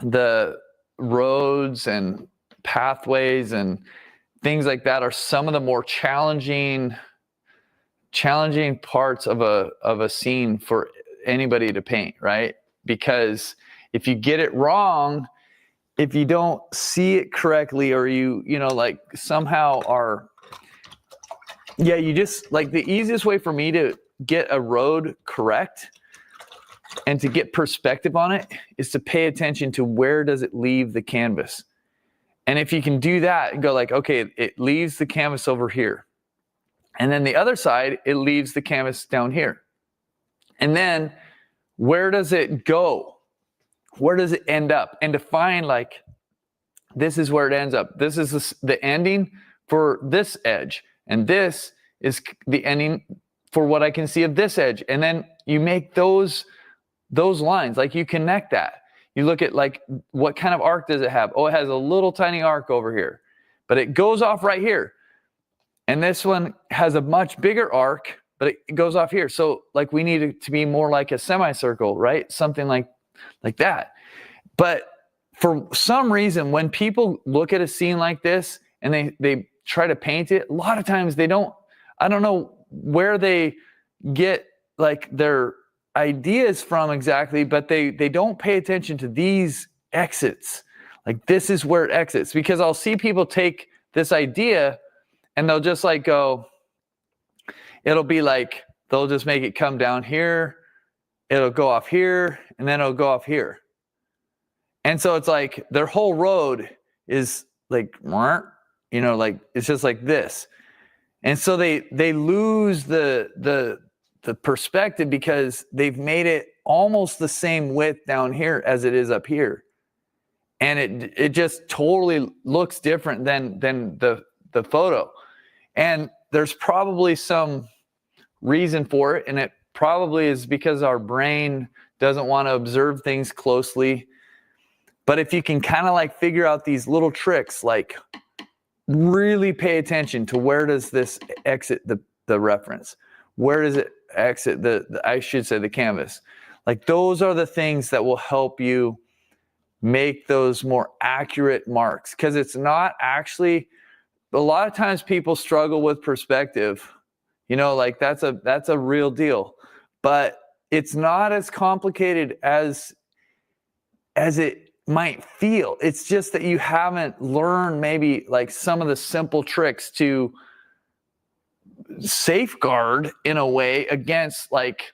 the roads and pathways and things like that are some of the more challenging parts of a scene for anybody to paint, right? Because if you get it wrong, if you don't see it correctly, or like somehow you just like, the easiest way for me to get a road correct and to get perspective on it is to pay attention to where does it leave the canvas. And if you can do that, go like, okay, it leaves the canvas over here. And then the other side, it leaves the canvas down here. And then where does it go? Where does it end up? And to find like, this is where it ends up. This is the ending for this edge. And this is the ending for what I can see of this edge. And then you make those lines, like you connect that. You look at like, what kind of arc does it have? Oh, it has a little tiny arc over here, but it goes off right here. And this one has a much bigger arc, but it goes off here. So like, we need it to be more like a semicircle, right? Something like that. But for some reason, when people look at a scene like this and they try to paint it, a lot of times I don't know where they get like their ideas from exactly, but they don't pay attention to these exits. Like, this is where it exits, because I'll see people take this idea and they'll just like go, it'll be like, they'll just make it come down here, it'll go off here, and then it'll go off here. And so it's like their whole road is like, like it's just like this. And so they lose the perspective because they've made it almost the same width down here as it is up here. And it just totally looks different than the photo. And there's probably some reason for it. And it probably is because our brain doesn't want to observe things closely. But if you can kind of like figure out these little tricks, like really pay attention to where does this exit the the reference? Where does it exit I should say the canvas? Like those are the things that will help you make those more accurate marks, because it's not actually, a lot of times people struggle with perspective, you know, like that's a real deal, but it's not as complicated as it might feel. It's just that you haven't learned maybe like some of the simple tricks to safeguard in a way against like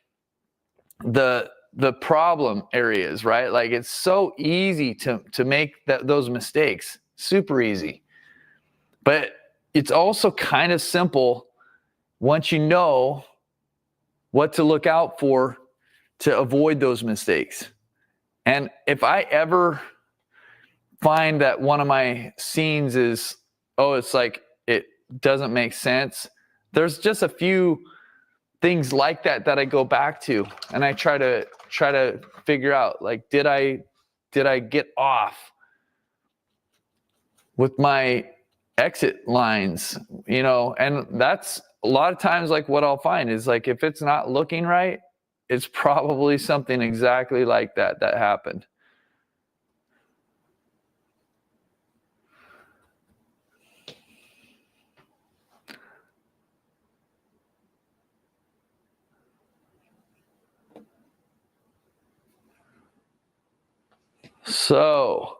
the problem areas, right? Like it's so easy to make those mistakes, super easy. But it's also kind of simple once you know what to look out for to avoid those mistakes. And if I ever find that one of my scenes is, it's like it doesn't make sense, there's just a few things like that I go back to, and I try to figure out, like, did I get off with my exit lines, you know? And that's a lot of times like what I'll find is like, if it's not looking right, it's probably something exactly like that happened. So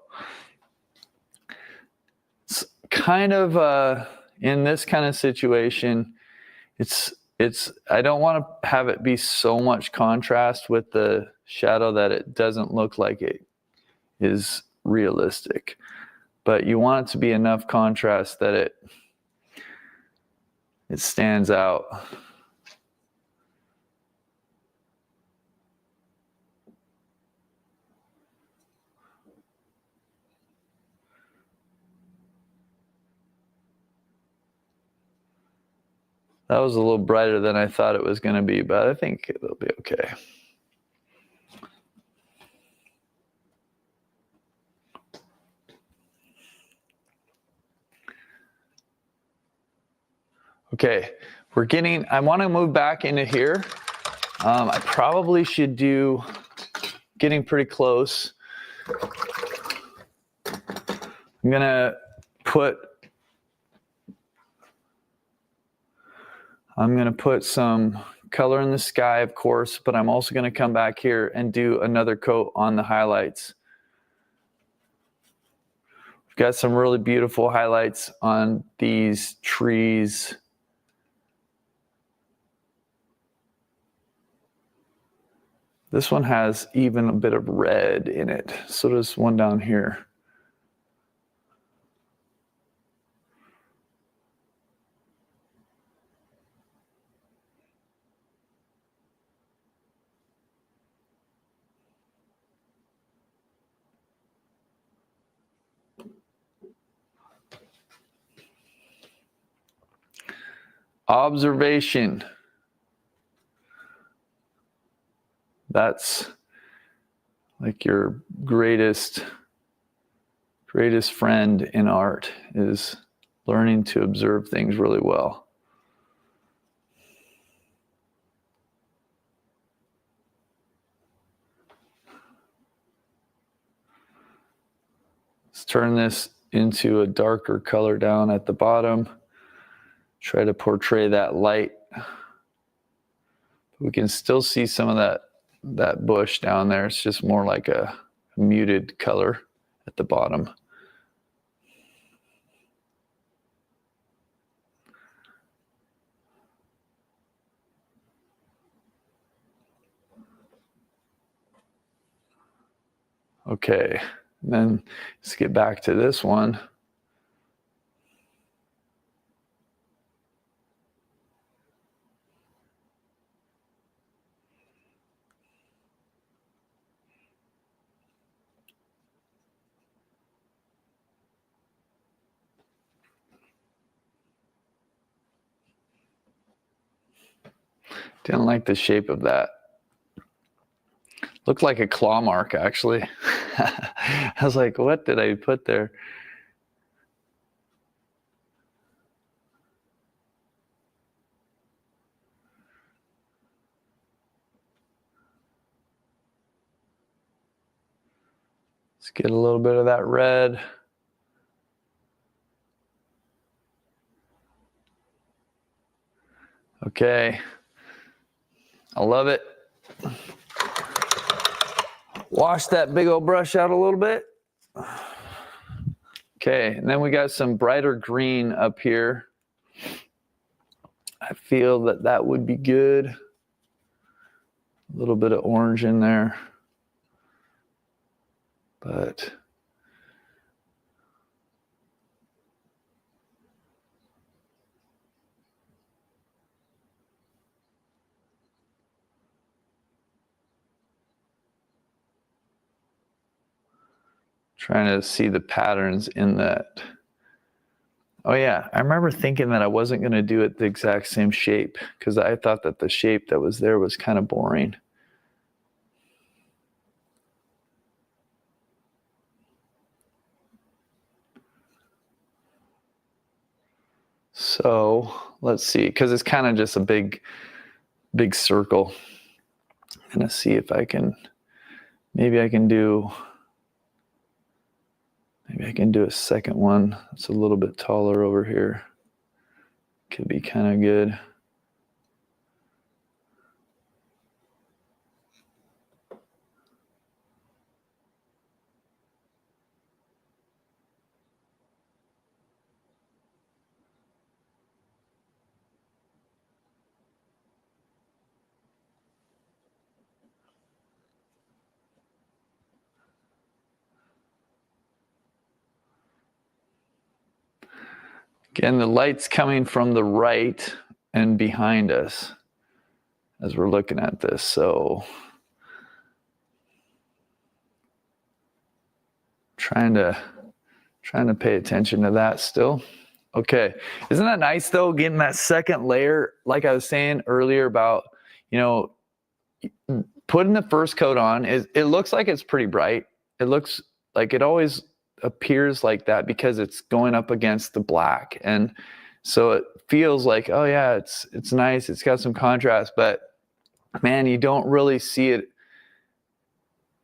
it's kind of in this kind of situation, it's I don't want to have it be so much contrast with the shadow that it doesn't look like it is realistic, but you want it to be enough contrast that it stands out. That was a little brighter than I thought it was going to be, but I think it'll be okay. Okay, I want to move back into here. I probably should do, getting pretty close. I'm going to put some color in the sky, of course, but I'm also going to come back here and do another coat on the highlights. We've got some really beautiful highlights on these trees. This one has even a bit of red in it. So does one down here. Observation. That's like your greatest friend in art, is learning to observe things really well. Let's turn this into a darker color down at the bottom. Try to portray that light. We can still see some of that bush down there. It's just more like a muted color at the bottom. Okay, and then let's get back to this one. Didn't like the shape of that. Looked like a claw mark, actually. I was like, what did I put there? Let's get a little bit of that red. Okay, I love it. Wash that big old brush out a little bit. Okay, and then we got some brighter green up here. I feel that that would be good. A little bit of orange in there. But trying to see the patterns in that. Oh yeah, I remember thinking that I wasn't going to do it the exact same shape because I thought that the shape that was there was kind of boring. So let's see, because it's kind of just a big circle. I'm going to see if I can, maybe I can do a second one that's a little bit taller over here. Could be kind of good. Again, the light's coming from the right and behind us as we're looking at this. So trying to pay attention to that still. Okay, isn't that nice though, getting that second layer, like I was saying earlier about, you know, putting the first coat on, it looks like it's pretty bright. It looks like it always appears like that because it's going up against the black. And so it feels like, oh yeah, it's nice, it's got some contrast, but man, you don't really see it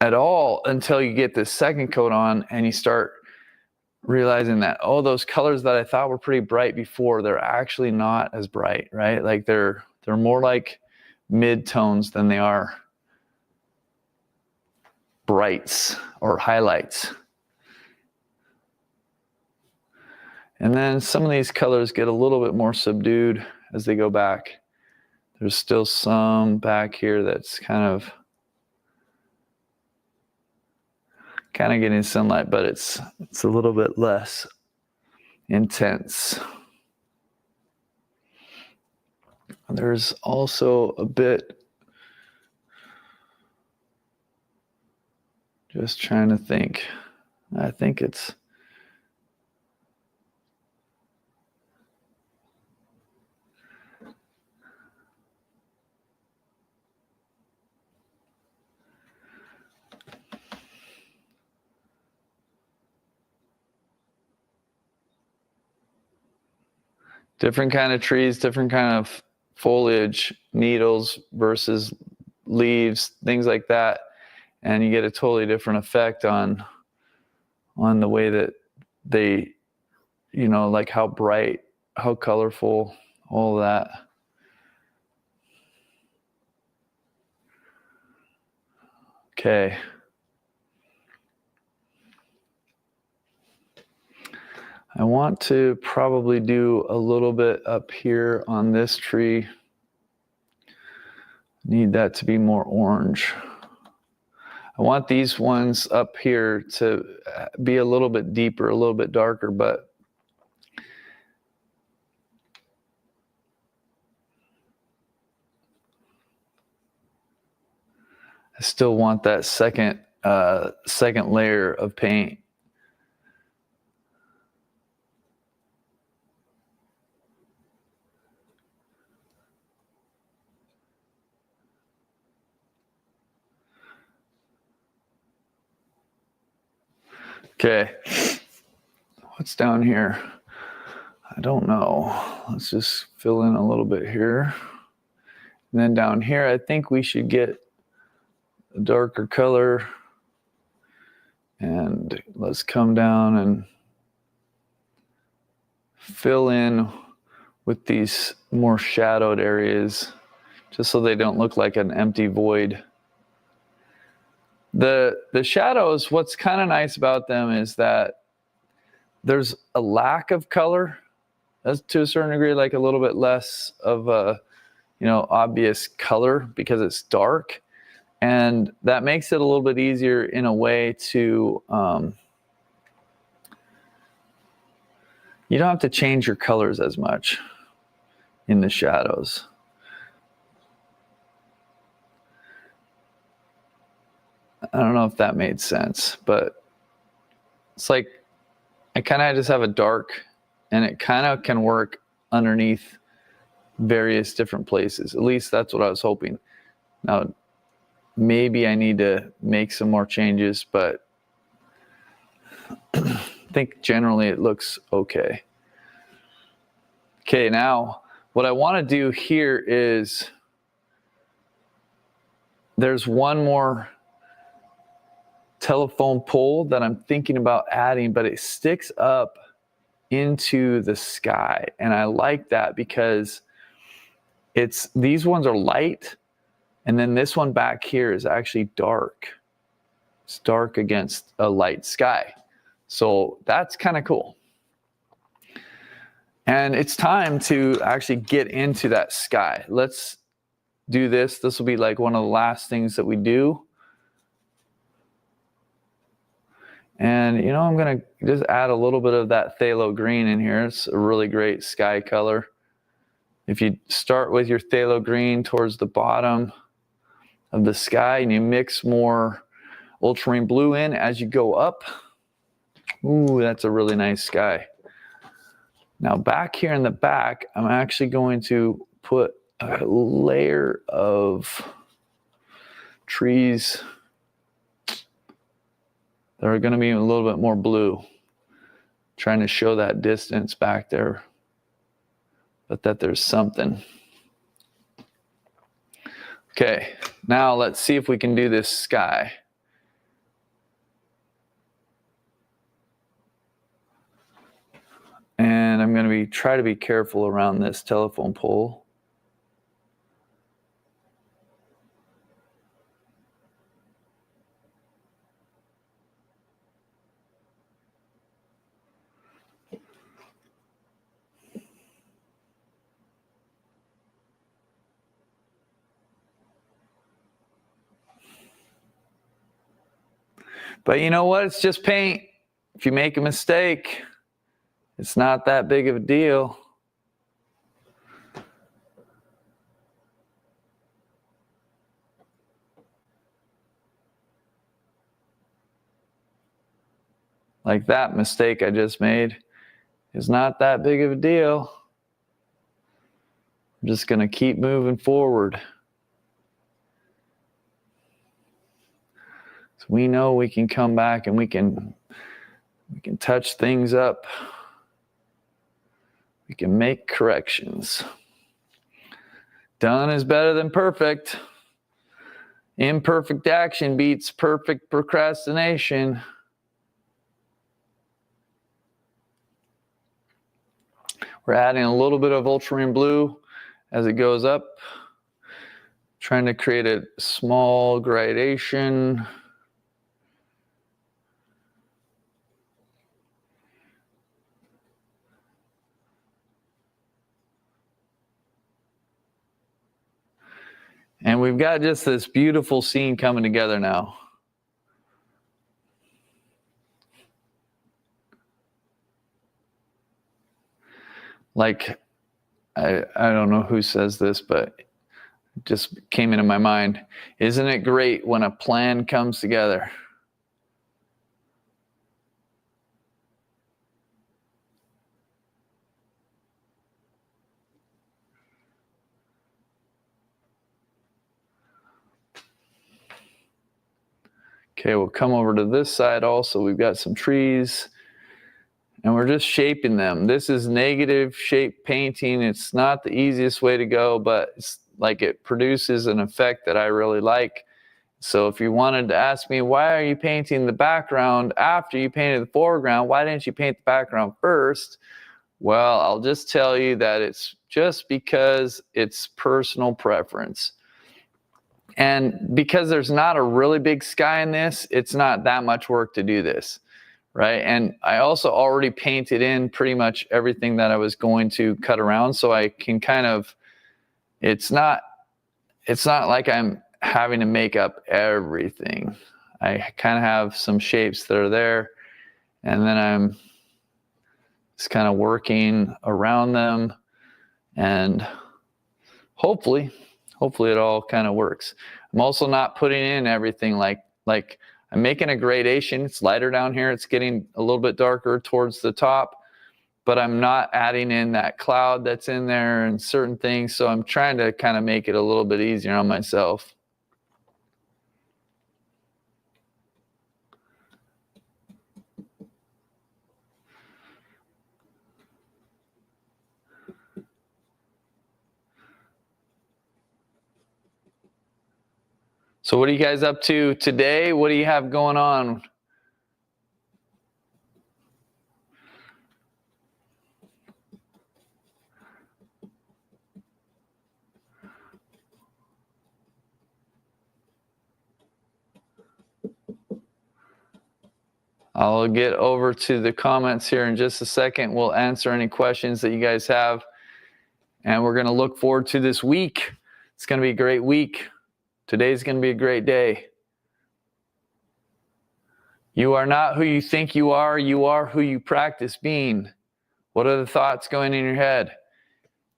at all until you get this second coat on and you start realizing that, oh, those colors that I thought were pretty bright before, they're actually not as bright, right? Like they're more like mid-tones than they are brights or highlights. And then some of these colors get a little bit more subdued as they go back. There's still some back here that's kind of getting sunlight, but it's a little bit less intense. There's also a bit, just trying to think. I think it's different kind of trees, different kind of foliage, needles versus leaves, things like that. And you get a totally different effect on the way that they, you know, like how bright, how colorful, all of that. Okay. I want to probably do a little bit up here on this tree. Need that to be more orange. I want these ones up here to be a little bit deeper, a little bit darker, but I still want that second layer of paint. Okay, what's down here? I don't know. Let's just fill in a little bit here. And then down here, I think we should get a darker color And let's come down and fill in with these more shadowed areas, just so they don't look like an empty void. The shadows, what's kind of nice about them is that there's a lack of color. That's to a certain degree, like a little bit less of a, obvious color because it's dark. And that makes it a little bit easier in a way to, you don't have to change your colors as much in the shadows. I don't know if that made sense, but it's like I kind of just have a dark, and it kind of can work underneath various different places. At least that's what I was hoping. Now, maybe I need to make some more changes, but I think generally it looks okay. Okay, now what I want to do here is there's one more telephone pole that I'm thinking about adding, but it sticks up into the sky. And I like that because these ones are light, and then this one back here is actually dark. It's dark against a light sky. So that's kind of cool. And it's time to actually get into that sky. Let's do this. This will be like one of the last things that we do. And, I'm going to just add a little bit of that phthalo green in here. It's a really great sky color. If you start with your phthalo green towards the bottom of the sky and you mix more ultramarine blue in as you go up, ooh, that's a really nice sky. Now back here in the back, I'm actually going to put a layer of trees that are going to be a little bit more blue, trying to show that distance back there, but that there's something. Okay, now let's see if we can do this sky. And I'm going to try to be careful around this telephone pole. But you know what? It's just paint. If you make a mistake, it's not that big of a deal. Like that mistake I just made is not that big of a deal. I'm just going to keep moving forward. So we know we can come back and we can touch things up. We can make corrections. Done is better than perfect. Imperfect action beats perfect procrastination. We're adding a little bit of ultramarine blue as it goes up, trying to create a small gradation. And we've got just this beautiful scene coming together now. Like, I don't know who says this, but it just came into my mind. Isn't it great when a plan comes together? Okay, we'll come over to this side also. We've got some trees, and we're just shaping them. This is negative shape painting. It's not the easiest way to go, but it's like it produces an effect that I really like. So if you wanted to ask me, why are you painting the background after you painted the foreground? Why didn't you paint the background first? Well, I'll just tell you that it's just because it's personal preference. And because there's not a really big sky in this, it's not that much work to do this, right? And I also already painted in pretty much everything that I was going to cut around, so I can kind of, it's not like I'm having to make up everything. I kind of have some shapes that are there, and then I'm just kind of working around them, and hopefully it all kind of works. I'm also not putting in everything like I'm making a gradation. It's lighter down here. It's getting a little bit darker towards the top, but I'm not adding in that cloud that's in there and certain things. So I'm trying to kind of make it a little bit easier on myself. So what are you guys up to today? What do you have going on? I'll get over to the comments here in just a second. We'll answer any questions that you guys have. And we're going to look forward to this week. It's going to be a great week. Today's going to be a great day. You are not who you think you are. You are who you practice being. What are the thoughts going in your head?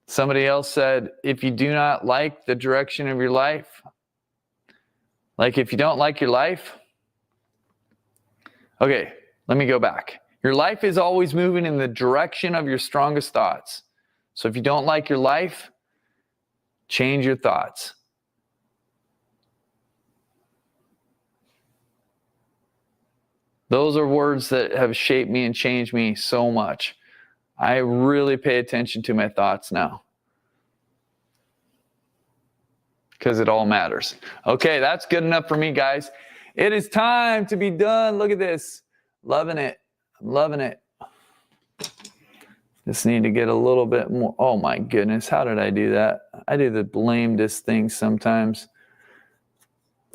Somebody else said, if you do not like the direction of your life, like if you don't like your life, okay, let me go back. Your life is always moving in the direction of your strongest thoughts. So if you don't like your life, change your thoughts. Those are words that have shaped me and changed me so much. I really pay attention to my thoughts now, because it all matters. Okay, that's good enough for me, guys. It is time to be done. Look at this. Loving it. I'm loving it. Just need to get a little bit more. Oh my goodness, how did I do that? I do the blamedest things sometimes.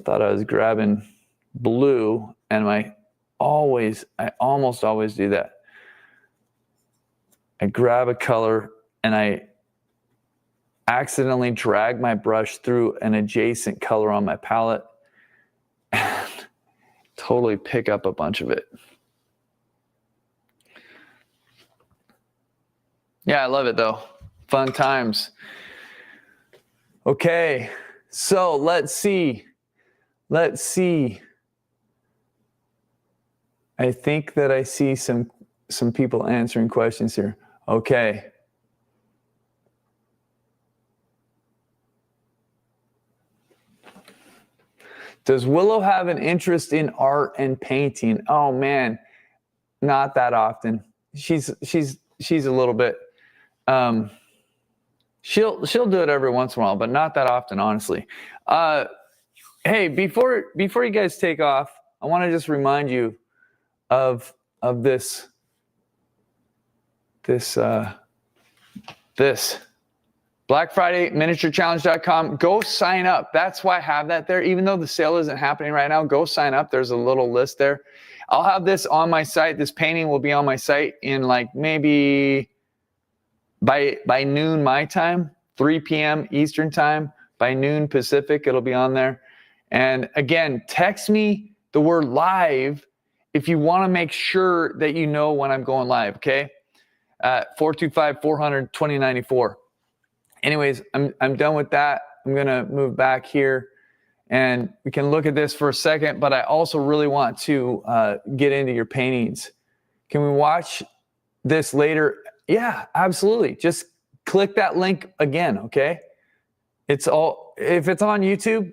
Thought I was grabbing blue, and I almost always do that. I grab a color and I accidentally drag my brush through an adjacent color on my palette and totally pick up a bunch of it. Yeah, I love it though. Fun times. Okay, so let's see. I think that I see some people answering questions here. Okay. Does Willow have an interest in art and painting? Oh man, not that often. She's a little bit. She'll do it every once in a while, but not that often, honestly. Hey, before you guys take off, I want to just remind you of this Black Friday miniaturechallenge.com. Go sign up. That's why I have that there. Even though the sale isn't happening right now, go sign up. There's a little list there. I'll have this on my site. This painting will be on my site in like maybe by noon my time, 3 p.m. Eastern time, by noon Pacific, it'll be on there. And again, text me the word live if you want to make sure that you know when I'm going live, okay? 425-400-2094. Anyways, I'm done with that. I'm going to move back here and we can look at this for a second, but I also really want to get into your paintings. Can we watch this later? Yeah, absolutely. Just click that link again, okay? If it's on YouTube,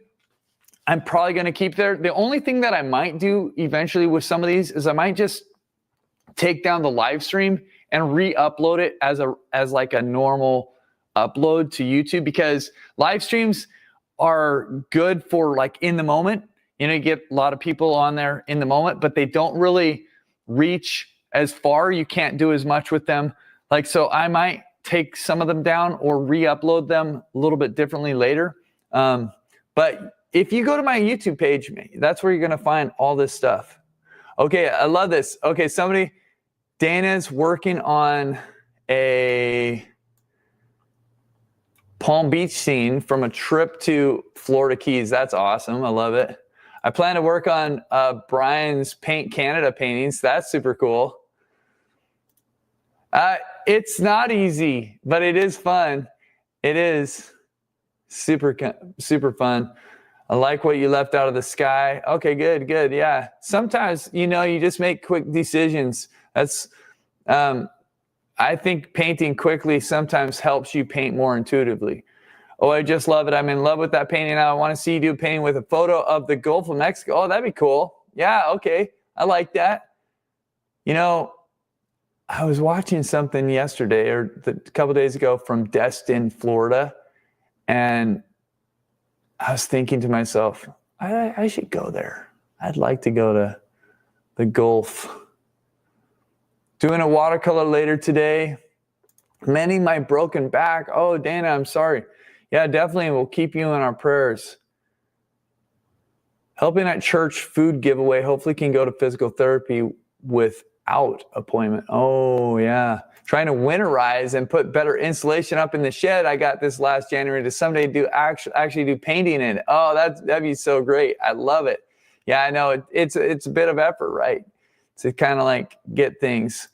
I'm probably going to keep there. The only thing that I might do eventually with some of these is I might just take down the live stream and re-upload it as like a normal upload to YouTube, because live streams are good for like in the moment. You know, you get a lot of people on there in the moment, but they don't really reach as far. You can't do as much with them. Like, so I might take some of them down or re-upload them a little bit differently later. But if you go to my YouTube page, that's where you're going to find all this stuff. Okay, I love this. Okay, Dana's working on a Palm Beach scene from a trip to Florida Keys. That's awesome. I love it. I plan to work on Brian's Paint Canada paintings. That's super cool. It's not easy, but it is fun. It is super fun. I like what you left out of the sky. Okay, good. Yeah. Sometimes, you know, you just make quick decisions. That's, I think painting quickly sometimes helps you paint more intuitively. Oh, I just love it. I'm in love with that painting now. I want to see you do a painting with a photo of the Gulf of Mexico. Oh, that'd be cool. Yeah, okay. I like that. You know, I was watching something yesterday or a couple of days ago from Destin, Florida, and I was thinking to myself, I should go there. I'd like to go to the Gulf. Doing a watercolor later today. Mending my broken back. Oh, Dana, I'm sorry. Yeah, definitely. We'll keep you in our prayers. Helping at church food giveaway. Hopefully can go to physical therapy without appointment. Oh, yeah. Trying to winterize and put better insulation up in the shed. I got this last January to someday actually do painting in it. Oh, that'd be so great. I love it. Yeah, I know. It's a bit of effort, right? To kind of like get things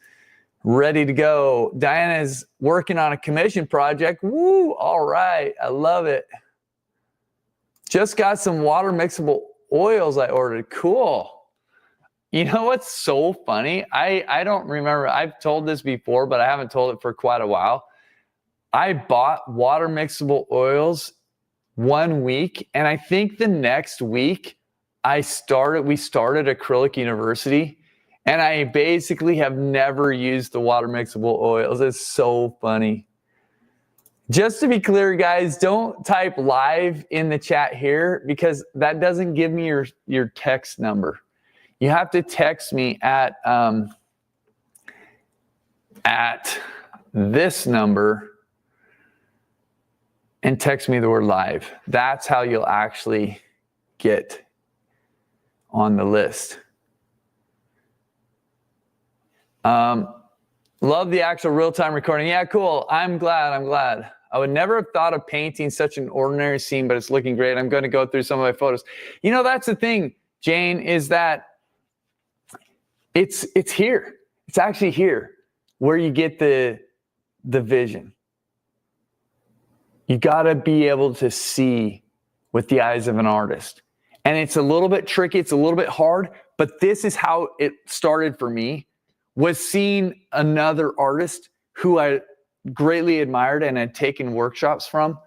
ready to go. Diana's working on a commission project. Woo, all right. I love it. Just got some water mixable oils I ordered. Cool. You know what's so funny? I don't remember. I've told this before, but I haven't told it for quite a while. I bought water mixable oils 1 week, and I think the next week we started Acrylic University. And I basically have never used the water mixable oils. It's so funny. Just to be clear, guys, don't type live in the chat here because that doesn't give me your text number. You have to text me at this number and text me the word live. That's how you'll actually get on the list. Love the actual real-time recording. Yeah, cool. I'm glad. I would never have thought of painting such an ordinary scene, but it's looking great. I'm going to go through some of my photos. You know, that's the thing, Jane, is that it's here. It's actually here where you get the vision. You got to be able to see with the eyes of an artist. And it's a little bit tricky. It's a little bit hard, but this is how it started for me. Was seeing another artist who I greatly admired and had taken workshops from.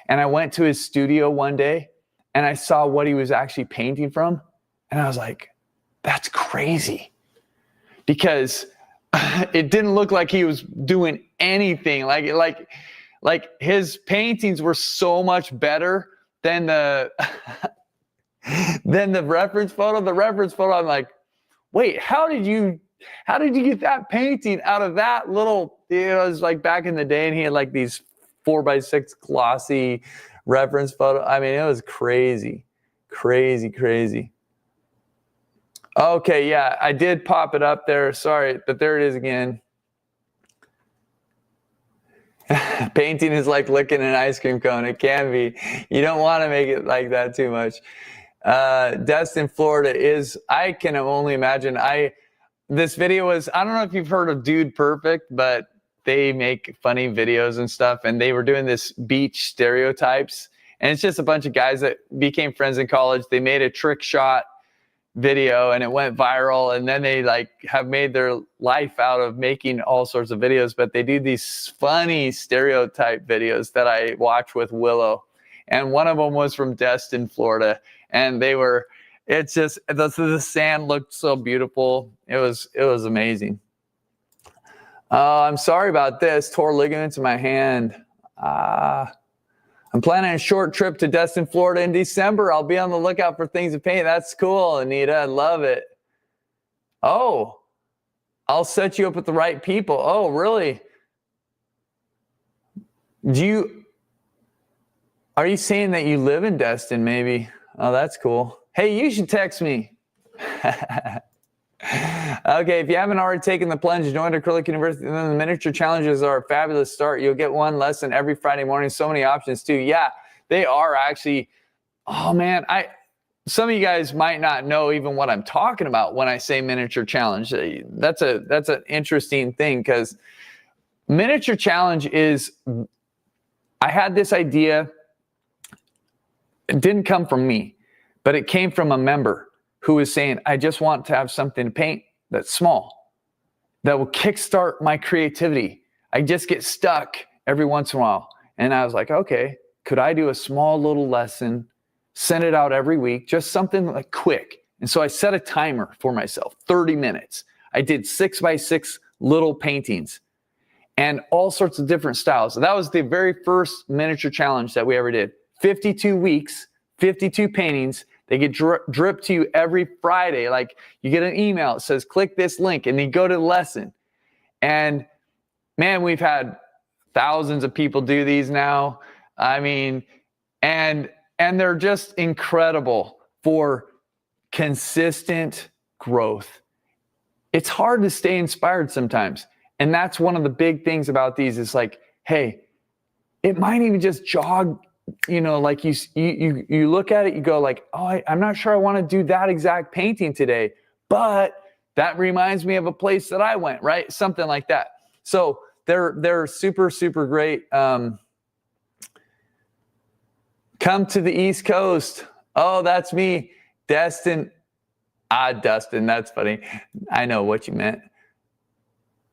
And I went to his studio one day and I saw what he was actually painting from. And I was like, that's crazy. Because it didn't look like he was doing anything. Like his paintings were so much better than the reference photo. The reference photo, I'm like, wait, how did you get that painting out of that little, you know, it's like back in the day and he had like these 4x6 glossy reference photo. I mean, it was crazy. Okay, yeah, I did pop it up there. Sorry, but there it is again. Painting is like licking an ice cream cone. It can be. You don't want to make it like that too much. Destin, Florida is, I can only imagine. This video was, I don't know if you've heard of Dude Perfect, but they make funny videos and stuff. And they were doing this beach stereotypes. And it's just a bunch of guys that became friends in college. They made a trick shot video and it went viral. And then they like have made their life out of making all sorts of videos. But they do these funny stereotype videos that I watch with Willow. And one of them was from Destin, Florida. And it's just, the sand looked so beautiful. It was amazing. I'm sorry about this. Tore ligaments in my hand. I I'm planning a short trip to Destin, Florida in December. I'll be on the lookout for things to paint. That's cool, Anita. I love it. Oh, I'll set you up with the right people. Oh, really? Are you saying that you live in Destin maybe? Oh, that's cool. Hey, you should text me. Okay, if you haven't already taken the plunge, join Acrylic University, then the miniature challenges are a fabulous start. You'll get one lesson every Friday morning. So many options too. Yeah, they are actually. Oh man, some of you guys might not know even what I'm talking about when I say miniature challenge. That's an interesting thing, because miniature challenge is, I had this idea. It didn't come from me, but it came from a member who was saying, I just want to have something to paint that's small, that will kickstart my creativity. I just get stuck every once in a while. And I was like, okay, could I do a small little lesson, send it out every week, just something like quick. And so I set a timer for myself, 30 minutes. I did 6x6 little paintings and all sorts of different styles. So that was the very first miniature challenge that we ever did. 52 weeks, 52 paintings. They get dripped to you every Friday. Like, you get an email that says, click this link, and you go to the lesson. And man, we've had thousands of people do these now. I mean, and they're just incredible for consistent growth. It's hard to stay inspired sometimes. And that's one of the big things about these is like, hey, it might even just jog, like you look at it, you go like, oh, I'm not sure I want to do that exact painting today, but that reminds me of a place that I went, right? Something like that. So they're super, super great. Come to the East Coast. Oh, that's me. Dustin, that's funny. I know what you meant.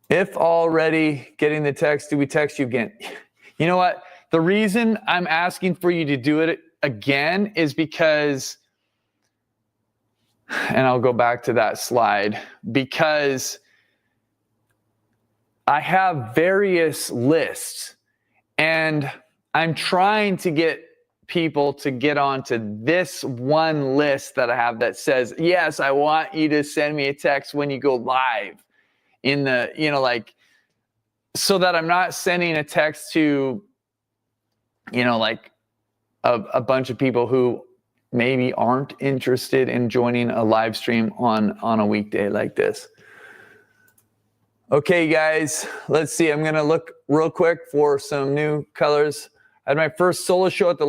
If already getting the text, do we text you again? You know what? The reason I'm asking for you to do it again is because, and I'll go back to that slide, because I have various lists and I'm trying to get people to get onto this one list that I have that says, yes, I want you to send me a text when you go live in the, so that I'm not sending a text to, like a bunch of people who maybe aren't interested in joining a live stream on a weekday like this. Okay, guys, let's see. I'm going to look real quick for some new colors. I had my first solo show at the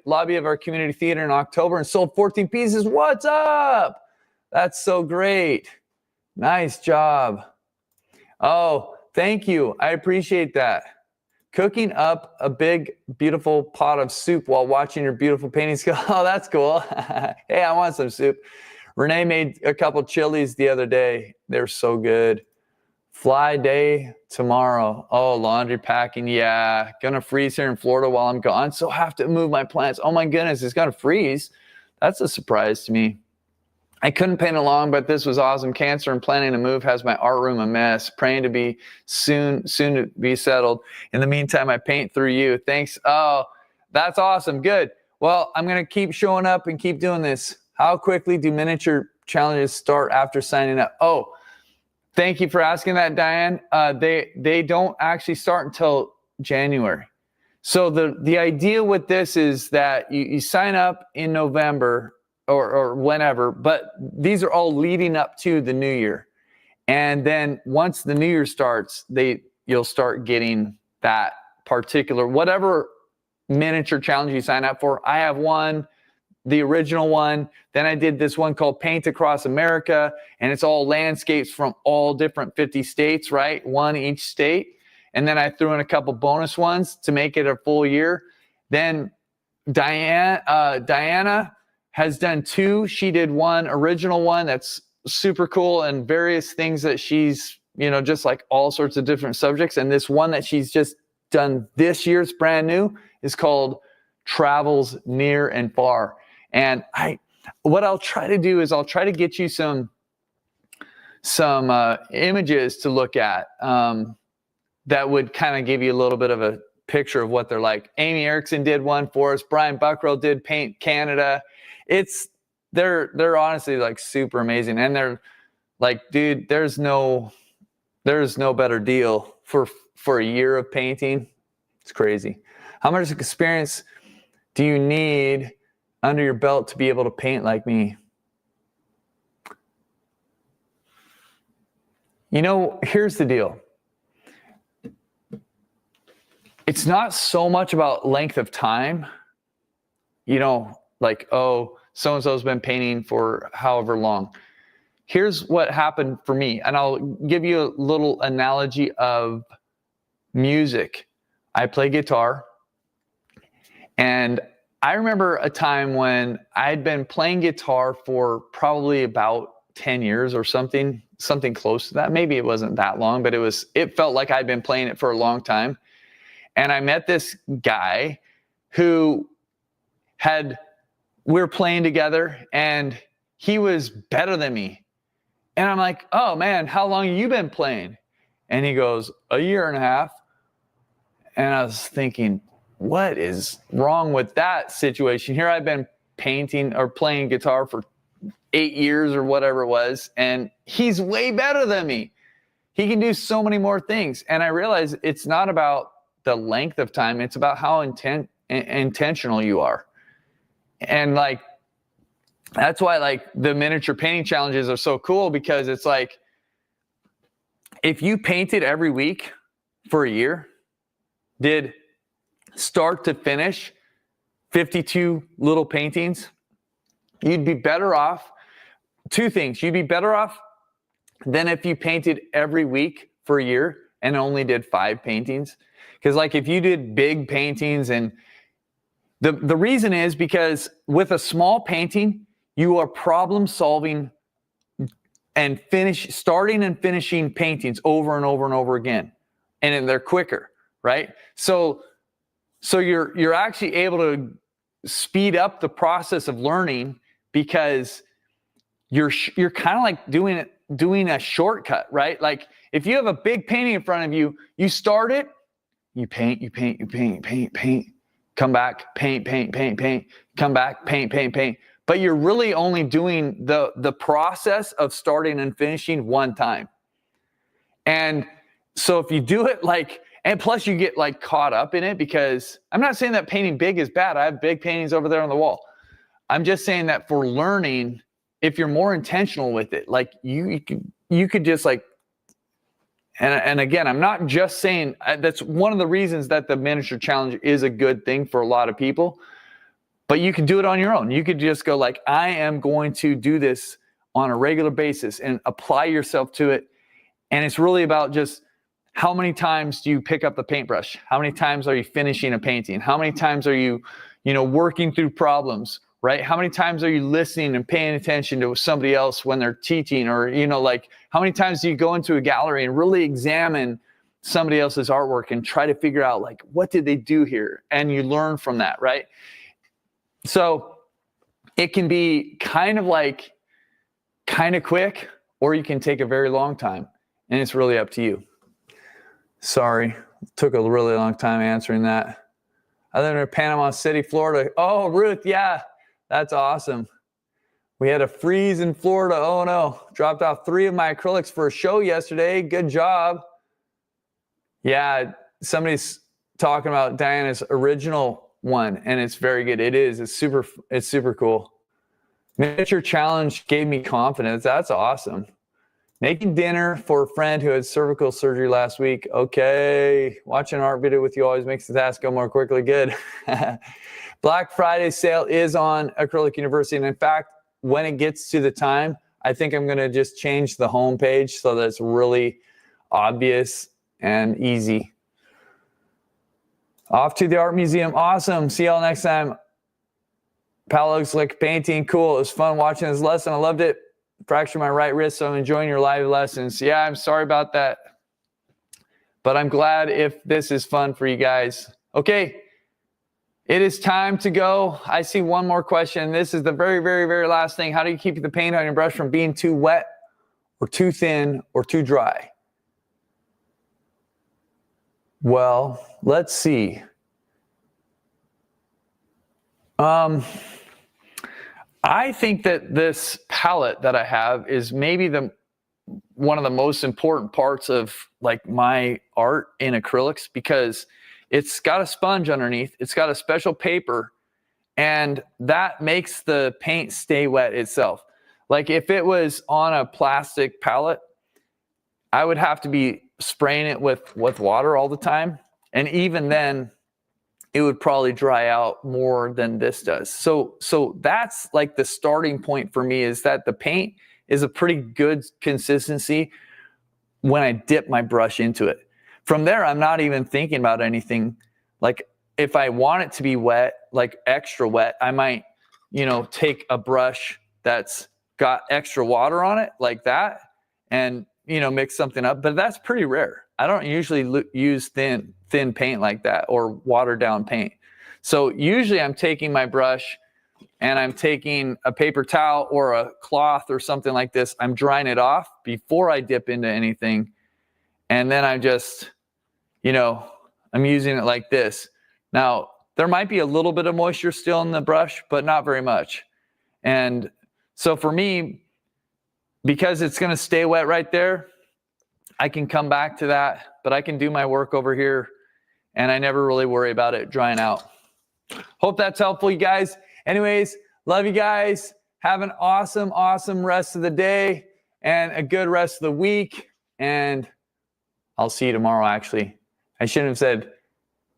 lobby of our community theater in October and sold 14 pieces. What's up? That's so great. Nice job. Oh, thank you. I appreciate that. Cooking up a big, beautiful pot of soup while watching your beautiful paintings go. Oh, that's cool. Hey, I want some soup. Renee made a couple chilies the other day. They're so good. Fly day tomorrow. Oh, laundry packing. Yeah, gonna freeze here in Florida while I'm gone. So have to move my plants. Oh my goodness, it's gonna freeze. That's a surprise to me. I couldn't paint along, but this was awesome. Cancer and planning to move has my art room a mess. Praying to be soon to be settled. In the meantime, I paint through you. Thanks. Oh, that's awesome. Good. Well, I'm going to keep showing up and keep doing this. How quickly do miniature challenges start after signing up? Oh, thank you for asking that, Diane. They don't actually start until January. So the idea with this is that you sign up in November or whenever, but these are all leading up to the new year. And then once the new year starts, you'll start getting that particular, whatever miniature challenge you sign up for. I have one, the original one. Then I did this one called Paint Across America, and it's all landscapes from all different 50 states, right? One each state. And then I threw in a couple bonus ones to make it a full year. Then Diana has done two. She did one original one that's super cool and various things that she's, just like all sorts of different subjects. And this one that she's just done this year, it's brand new, is called Travels Near and Far. And what I'll try to do is I'll try to get you some images to look at that would kind of give you a little bit of a picture of what they're like. Amy Erickson did one for us. Brian Buckrow did Paint Canada. They're honestly like super amazing. And they're like, dude, there's no better deal for a year of painting. It's crazy. How much experience do you need under your belt to be able to paint like me? You know, here's the deal. It's not so much about length of time, you know, like, oh, so-and-so's been painting for however long. Here's what happened for me, and I'll give you a little analogy of music. I play guitar, and I remember a time when I'd been playing guitar for probably about 10 years or something close to that. Maybe it wasn't that long, but it felt like I'd been playing it for a long time. And I met this guy who we were playing together, and he was better than me. And I'm like, oh man, how long have you been playing? And he goes, a year and a half. And I was thinking, what is wrong with that situation? Here I've been painting or playing guitar for 8 years or whatever it was, and he's way better than me. He can do so many more things. And I realized it's not about the length of time, it's about how intentional you are. And like, that's why like the miniature painting challenges are so cool, because it's like, if you painted every week for a year, did start to finish 52 little paintings, you'd be better off. Two things. You'd be better off than if you painted every week for a year and only did 5 paintings. Because like if you did big paintings, and the reason is because with a small painting, you are problem solving and starting and finishing paintings over and over and over again. And then they're quicker, right? So you're actually able to speed up the process of learning, because you're kind of like doing a shortcut, right? Like if you have a big painting in front of you, you start it, you paint, come back, paint, come back, paint. But you're really only doing the process of starting and finishing one time. And so if you do it like, and plus you get like caught up in it, because I'm not saying that painting big is bad. I have big paintings over there on the wall. I'm just saying that for learning, if you're more intentional with it, like you could just like, and again, I'm not just saying, that's one of the reasons that the miniature challenge is a good thing for a lot of people, but you can do it on your own. You could just go like, I am going to do this on a regular basis and apply yourself to it. And it's really about just how many times do you pick up the paintbrush? How many times are you finishing a painting? How many times are you working through problems, right? How many times are you listening and paying attention to somebody else when they're teaching? Or, like how many times do you go into a gallery and really examine somebody else's artwork and try to figure out like, what did they do here? And you learn from that, right? So it can be kind of quick, or you can take a very long time, and it's really up to you. Sorry, took a really long time answering that. I live in Panama City, Florida. Oh, Ruth, yeah, that's awesome. We had a freeze in Florida. Oh no, dropped off 3 of my acrylics for a show yesterday. Good job. Yeah, somebody's talking about Diana's original one, and it's very good. It is. It's super cool. Miniature challenge gave me confidence. That's awesome. Making dinner for a friend who had cervical surgery last week. Okay. Watching an art video with you always makes the task go more quickly. Good. Black Friday sale is on Acrylic University. And in fact, when it gets to the time, I think I'm going to just change the homepage so that it's really obvious and easy. Off to the art museum. Awesome. See y'all next time. Pal looks like painting. Cool. It was fun watching this lesson. I loved it. Fractured my right wrist, so I'm enjoying your live lessons. Yeah, I'm sorry about that, but I'm glad if this is fun for you guys. Okay, it is time to go. I see one more question. This is the very, very, very last thing. How do you keep the paint on your brush from being too wet or too thin or too dry? Well, let's see. I think that this palette that I have is maybe one of the most important parts of like my art in acrylics, because it's got a sponge underneath, it's got a special paper, and that makes the paint stay wet itself. Like if it was on a plastic palette, I would have to be spraying it with water all the time, and even then it would probably dry out more than this does. So that's like the starting point for me, is that the paint is a pretty good consistency when I dip my brush into it. From there, I'm not even thinking about anything. Like if I want it to be wet, like extra wet, I might, take a brush that's got extra water on it like that and, mix something up. But that's pretty rare. I don't usually use thin paint like that or watered down paint. So usually I'm taking my brush and I'm taking a paper towel or a cloth or something like this. I'm drying it off before I dip into anything. And then I'm just, I'm using it like this. Now, there might be a little bit of moisture still in the brush, but not very much. And so for me, because it's going to stay wet right there, I can come back to that, but I can do my work over here and I never really worry about it drying out. Hope that's helpful, you guys. Anyways, love you guys. Have an awesome, awesome rest of the day and a good rest of the week. And I'll see you tomorrow, actually. I shouldn't have said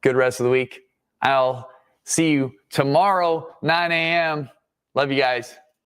good rest of the week. I'll see you tomorrow, 9 a.m. Love you guys.